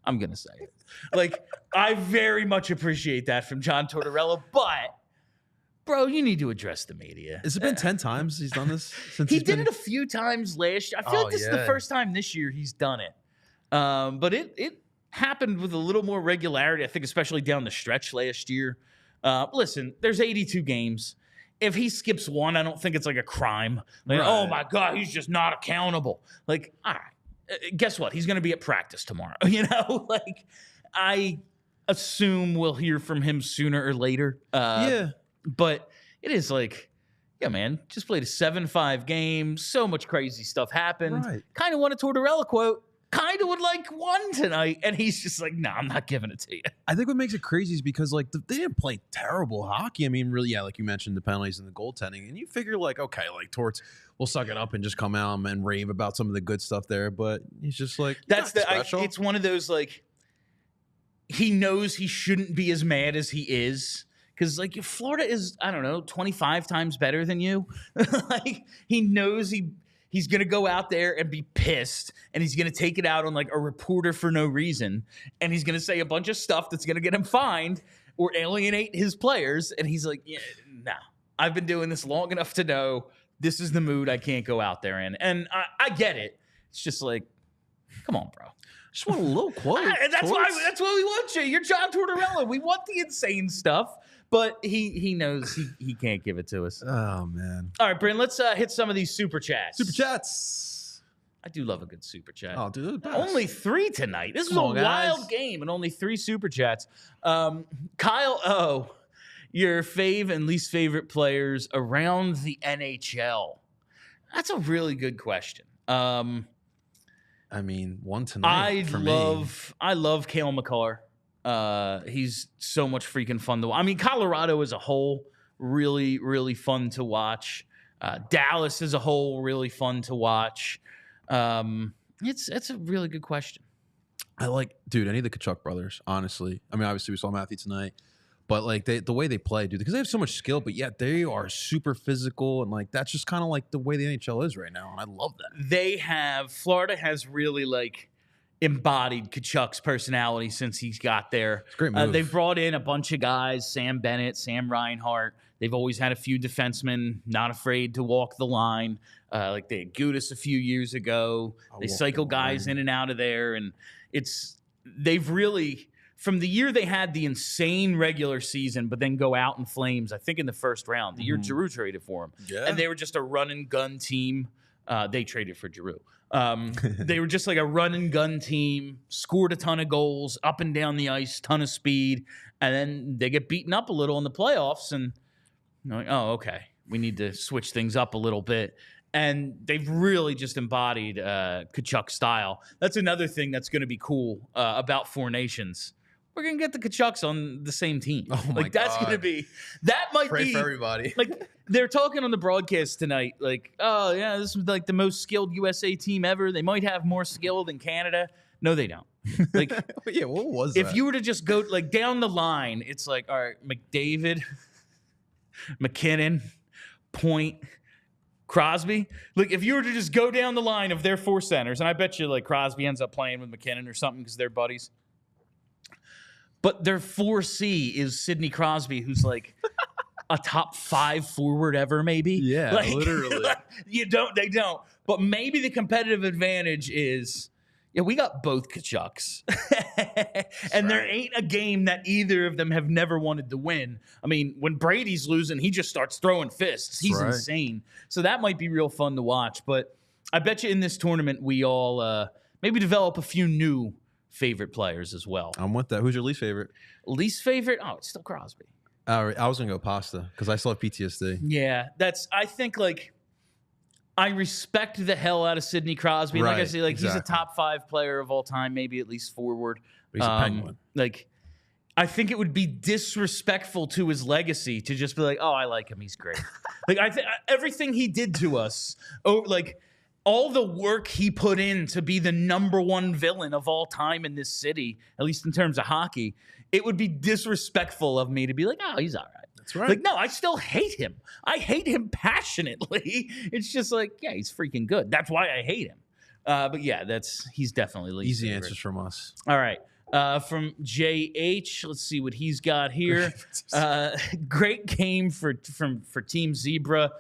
I'm going to say it. Like, I very much appreciate that from John Tortorella. But, bro, you need to address the media. Has it been 10 times he's done this? Since he did it a few times last year. I feel like this is the first time this year he's done it. But it happened with a little more regularity, I think, especially down the stretch last year. Listen, there's 82 games. If he skips one, I don't think it's like a crime. Like, oh my God, he's just not accountable. Like, all right, guess what? He's going to be at practice tomorrow. Like I assume we'll hear from him sooner or later. Yeah. But it is like, yeah, man, just played a 7-5 game. So much crazy stuff happened. Right. Kind of want a Tortorella quote. Kind of would like one tonight, and he's just like, "Nah, I'm not giving it to you." I think what makes it crazy is because like they didn't play terrible hockey. I mean, really, yeah, like you mentioned, the penalties and the goaltending, and you figure like, okay, like Torts will suck it up and just come out and rave about some of the good stuff there, but he's just like, it's one of those like he knows he shouldn't be as mad as he is. Because, like, Florida is, I don't know, 25 times better than you. Like, he knows he's going to go out there and be pissed, and he's going to take it out on, like, a reporter for no reason, and he's going to say a bunch of stuff that's going to get him fined or alienate his players, and he's like, yeah, nah, I've been doing this long enough to know this is the mood I can't go out there in. And I get it. It's just like, come on, bro. Just want a little quote. That's why we want you. You're John Tortorella. We want the insane stuff, but he knows he can't give it to us. Oh, man. All right, Bryn, let's hit some of these super chats. Super chats. I do love a good super chat. Oh, dude. Only 3 tonight. This is a wild game and only 3 super chats. Kyle O, your fave and least favorite players around the NHL. That's a really good question. I mean, one tonight for me. I love Cale Makar. He's so much freaking fun to watch. I mean, Colorado as a whole, really, really fun to watch. Dallas as a whole, really fun to watch. It's a really good question. I like, dude, any of the Kachuk brothers, honestly. I mean, obviously we saw Matthew tonight, but like the way they play, dude, because they have so much skill, but yet they are super physical, and like that's just kind of like the way the NHL is right now, and I love that. Florida has really like embodied Kachuk's personality since he's got there. It's a great move. They've brought in a bunch of guys, Sam Bennett, Sam Reinhart. They've always had a few defensemen not afraid to walk the line. Like they had Gudis a few years ago. They cycle guys in and out of there, and they've really, from the year they had the insane regular season, but then go out in flames, I think in the first round, the year Giroux traded for him. Yeah. And they were just a run and gun team. They traded for Giroux. They were just like a run and gun team, scored a ton of goals, up and down the ice, ton of speed, and then they get beaten up a little in the playoffs, and And they're like, oh, okay. We need to switch things up a little bit. And they've really just embodied Tkachuk style. That's another thing that's going to be cool about Four Nations. We're going to get the Tkachuks on the same team. Oh my God. That's going to be, that might Pray be. for everybody. Like, they're talking on the broadcast tonight, like, oh, yeah, this is like the most skilled USA team ever. They might have more skill than Canada. No, they don't. Like, yeah, what was that? if you were to just go, like, down the line, it's like, all right, McDavid, McKinnon, Point, Crosby. Like, if you were to just go down the line of their four centers, and I bet you, like, Crosby ends up playing with McKinnon or something because they're buddies. But their 4C is Sidney Crosby, who's like a top 5 forward ever, maybe. Yeah, like, literally. They don't. But maybe the competitive advantage is, yeah, we got both Tkachuks. And there ain't a game that either of them have never wanted to win. I mean, when Brady's losing, he just starts throwing fists. He's insane. So that might be real fun to watch. But I bet you in this tournament, we all maybe develop a few new favorite players as well. I'm with that. Who's your least favorite? Least favorite? Oh, it's still Crosby. I was going to go Pasta because I still have PTSD. Yeah, I think, like, I respect the hell out of Sidney Crosby. Right, like I say, like, exactly. he's a top 5 player of all time, maybe at least forward. He's a Penguin. Like, I think it would be disrespectful to his legacy to just be like, oh, I like him. He's great. Like, I think everything he did to us, like, all the work he put in to be the #1 villain of all time in this city, at least in terms of hockey, it would be disrespectful of me to be like, oh, he's all right. That's right. Like, no, I still hate him. I hate him passionately. It's just like, yeah, he's freaking good. That's why I hate him. But yeah, he's definitely least Easy favorite. answers from us. All right. From JH, let's see what he's got here. Great game for Team Zebra.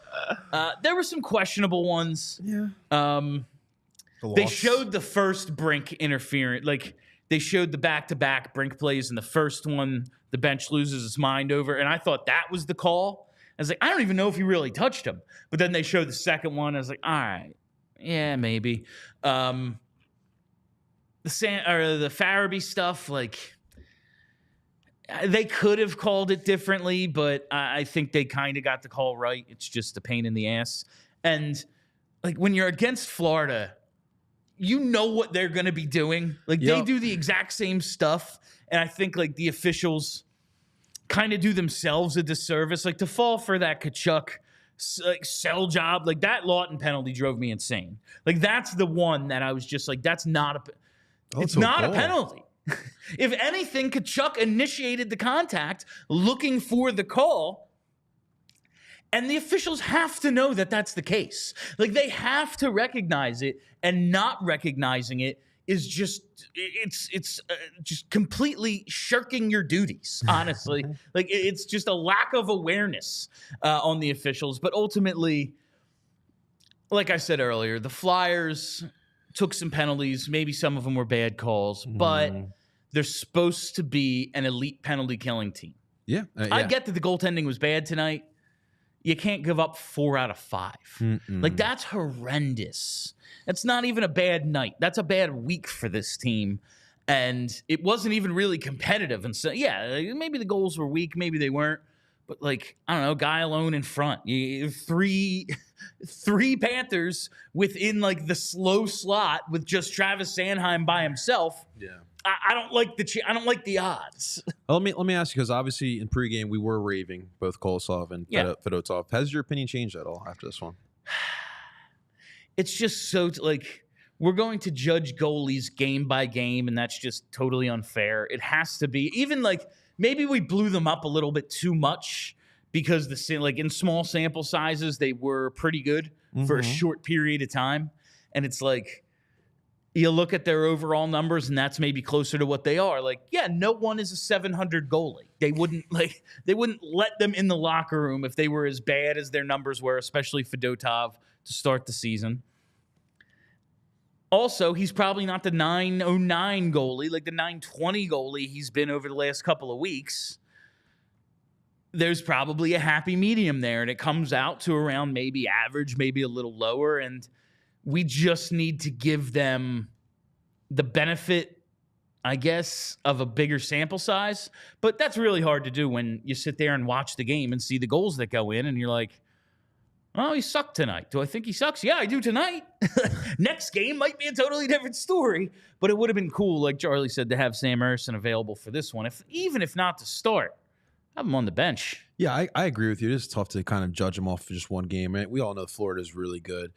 There were some questionable ones. Yeah. They showed the first Brink interference. Like, they showed the back-to-back Brink plays, and the first one, the bench loses its mind over, and I thought that was the call. I was like, I don't even know if he really touched him. But then they showed the second one. I was like, all right, yeah, maybe. The Farabee stuff, like, they could have called it differently, but I think they kind of got the call right. It's just a pain in the ass. And, like, when you're against Florida, you know what they're going to be doing. Like, they do the exact same stuff. And I think, like, the officials kind of do themselves a disservice. Like, to fall for that Tkachuk, like, sell job, like, that Lawton penalty drove me insane. Like, that's the one that I was just like, that's not a... It's not a penalty. If anything, Tkachuk initiated the contact looking for the call, and the officials have to know that that's the case. Like, they have to recognize it, and not recognizing it is just it's just completely shirking your duties, honestly. Like, it's just a lack of awareness on the officials. But ultimately, like I said earlier, the Flyers took some penalties. Maybe some of them were bad calls, but they're supposed to be an elite penalty killing team. Yeah. I get that the goaltending was bad tonight. You can't give up 4 out of 5. Like, that's horrendous. That's not even a bad night. That's a bad week for this team. And it wasn't even really competitive. And so, yeah, maybe the goals were weak. Maybe they weren't. But, like, I don't know, guy alone in front. Three Panthers within, like, the slow slot with just Travis Sanheim by himself. Yeah. I don't like the odds. Well, let me ask you, because obviously in pregame we were raving both Kolosov and Fedotov. Has your opinion changed at all after this one? It's just so, like, we're going to judge goalies game by game, and that's just totally unfair. It has to be. Even, like, maybe we blew them up a little bit too much because, like, in small sample sizes, they were pretty good for a short period of time. And it's like, you look at their overall numbers, and that's maybe closer to what they are. Like, yeah, no one is a 700 goalie. They wouldn't let them in the locker room if they were as bad as their numbers were, especially Fedotov to start the season. Also, he's probably not the 909 goalie, like the 920 goalie he's been over the last couple of weeks. There's probably a happy medium there, and it comes out to around maybe average, maybe a little lower, and we just need to give them the benefit, I guess, of a bigger sample size. But that's really hard to do when you sit there and watch the game and see the goals that go in, and you're like, oh, he sucked tonight. Do I think he sucks? Yeah, I do tonight. Next game might be a totally different story. But it would have been cool, like Charlie said, to have Sam Ersson available for this one, even if not to start. Have him on the bench. Yeah, I agree with you. It is tough to kind of judge him off for just one game. And we all know Florida is really good.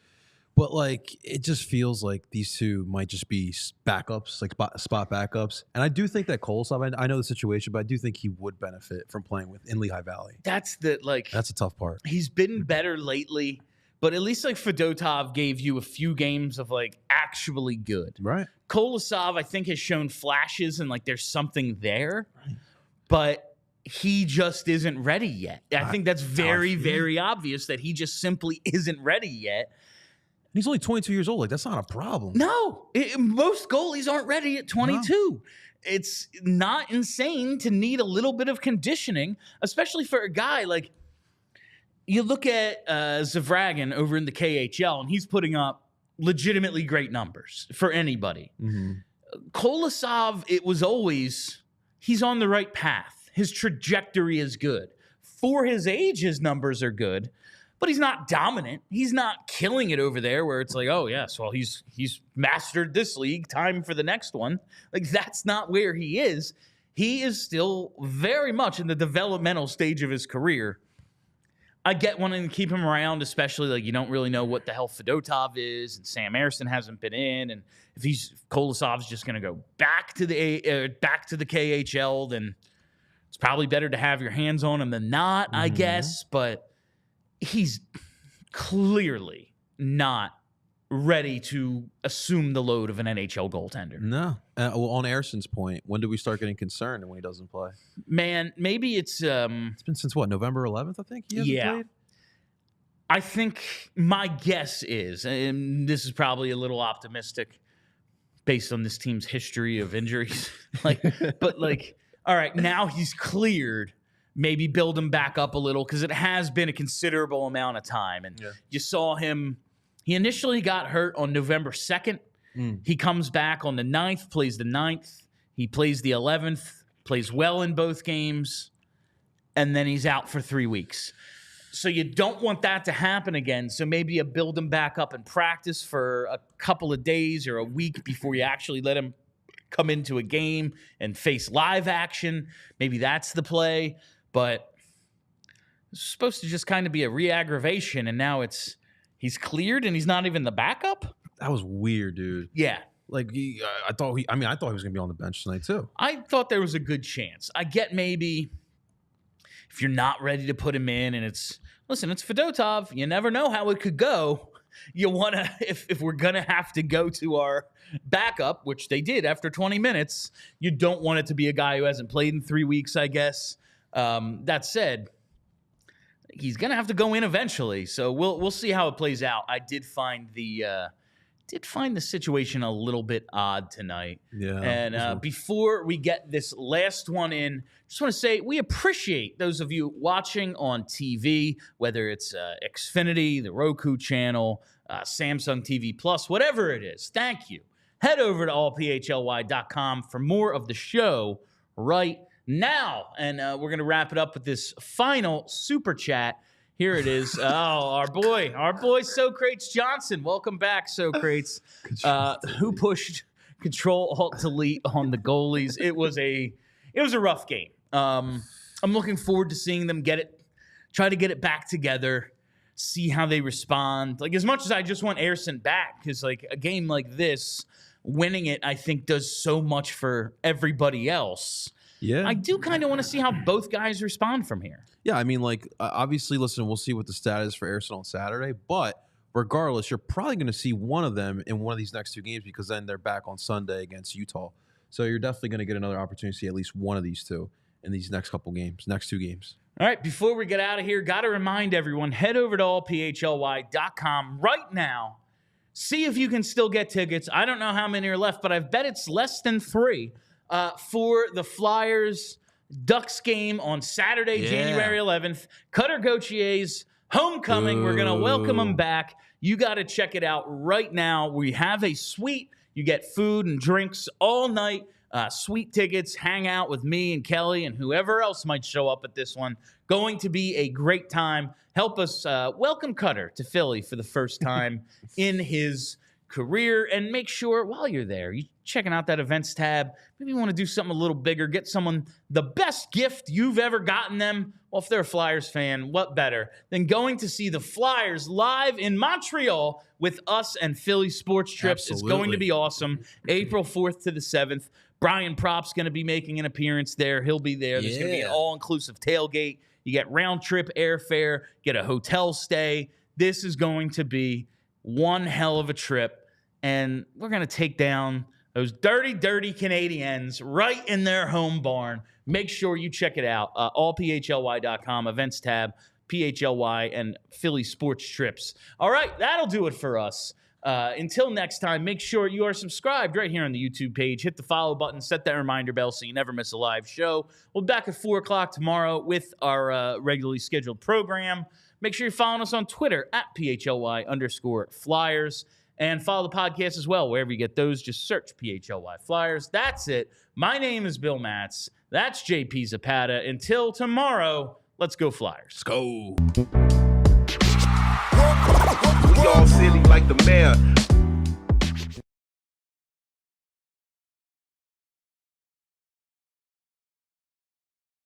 But, like, it just feels like these two might just be backups, like spot backups. And I do think that Kolosov, I know the situation, but I do think he would benefit from playing in Lehigh Valley. That's a tough part. He's been better lately, but at least, like, Fedotov gave you a few games of, like, actually good. Right. Kolosov, I think, has shown flashes and, like, there's something there. Right. But he just isn't ready yet. I think that's very, very obvious that he just simply isn't ready yet. He's only 22 years old. Like, that's not a problem. No. Most goalies aren't ready at 22. No. It's not insane to need a little bit of conditioning, especially for a guy like, you look at Zavragin over in the KHL, and he's putting up legitimately great numbers for anybody. Mm-hmm. Kolosov, it was always, he's on the right path. His trajectory is good. For his age, his numbers are good. But he's not dominant. He's not killing it over there where it's like, oh, yes, well, he's mastered this league. Time for the next one. Like, that's not where he is. He is still very much in the developmental stage of his career. I get wanting to keep him around, especially, like, you don't really know what the hell Fedotov is, and Sam Ersson hasn't been in, and if Kolosov's just going to go back to the KHL, then it's probably better to have your hands on him than not, I guess, but he's clearly not ready to assume the load of an NHL goaltender. No. Well, on Ersson's point, when do we start getting concerned when he doesn't play? Man, maybe it's been since what, November 11th, I think he hasn't played? I think my guess is, and this is probably a little optimistic based on this team's history of injuries, but all right, now he's cleared. Maybe build him back up a little because it has been a considerable amount of time. And you saw him, he initially got hurt on November 2nd. He comes back on the 9th, plays the 9th. He plays the 11th, plays well in both games, and then he's out for 3 weeks. So you don't want that to happen again. So maybe you build him back up in practice for a couple of days or a week before you actually let him come into a game and face live action. Maybe that's the play. But it's supposed to just kind of be a re-aggravation, and now he's cleared, and he's not even the backup? That was weird, dude. Yeah. Like, I thought he was going to be on the bench tonight, too. I thought there was a good chance. I get maybe if you're not ready to put him in, and it's Fedotov. You never know how it could go. You want to, if we're going to have to go to our backup, which they did after 20 minutes, you don't want it to be a guy who hasn't played in 3 weeks, I guess. That said, he's gonna have to go in eventually, so we'll see how it plays out. I did find the situation a little bit odd tonight. Yeah. And before we get this last one in, just want to say we appreciate those of you watching on TV, whether it's Xfinity, the Roku channel, Samsung TV Plus, whatever it is. Thank you. Head over to allphly.com for more of the show right now, and we're going to wrap it up with this final super chat. Here it is. Our boy Socrates Johnson. Welcome back, Socrates. Who pushed Control-Alt-Delete on the goalies? It was a rough game. I'm looking forward to seeing them try to get it back together, see how they respond. Like, as much as I just want Ersson back, because like a game like this, winning it, I think does so much for everybody else. Yeah, I do kind of want to see how both guys respond from here. Yeah, I mean, like, obviously, listen, we'll see what the stat is for Ersson on Saturday, but regardless, you're probably going to see one of them in one of these next two games because then they're back on Sunday against Utah. So you're definitely going to get another opportunity to see at least one of these two in these next two games. All right, before we get out of here, got to remind everyone, head over to allphly.com right now. See if you can still get tickets. I don't know how many are left, but I bet it's less than 3. For the Flyers Ducks game on Saturday, January 11th. Cutter Gauthier's homecoming. We're going to welcome him back. You got to check it out right now. We have a suite. You get food and drinks all night. sweet tickets, hang out with me and Kelly and whoever else might show up at this one. Going to be a great time. Help us welcome Cutter to Philly for the first time in his career, and make sure while you're there, you're checking out that events tab. Maybe you want to do something a little bigger, get someone the best gift you've ever gotten them. Well, if they're a Flyers fan, what better than going to see the Flyers live in Montreal with us and Philly Sports Trips? Absolutely. It's going to be awesome. April 4th to the 7th. Brian Prop's going to be making an appearance there. He'll be there. There's going to be an all-inclusive tailgate. You get round-trip airfare, get a hotel stay. This is going to be one hell of a trip. And we're going to take down those dirty, dirty Canadiens right in their home barn. Make sure you check it out. Allphly.com, events tab, PHLY, and Philly Sports Trips. All right, that'll do it for us. Until next time, make sure you are subscribed right here on the YouTube page. Hit the follow button, set that reminder bell so you never miss a live show. We'll be back at 4 o'clock tomorrow with our regularly scheduled program. Make sure you're following us on Twitter at PHLY_Flyers. And follow the podcast as well. Wherever you get those, just search PHLY Flyers. That's it. My name is Bill Matz. That's JP Zapata. Until tomorrow, let's go Flyers. Let's go. We all silly like the mayor.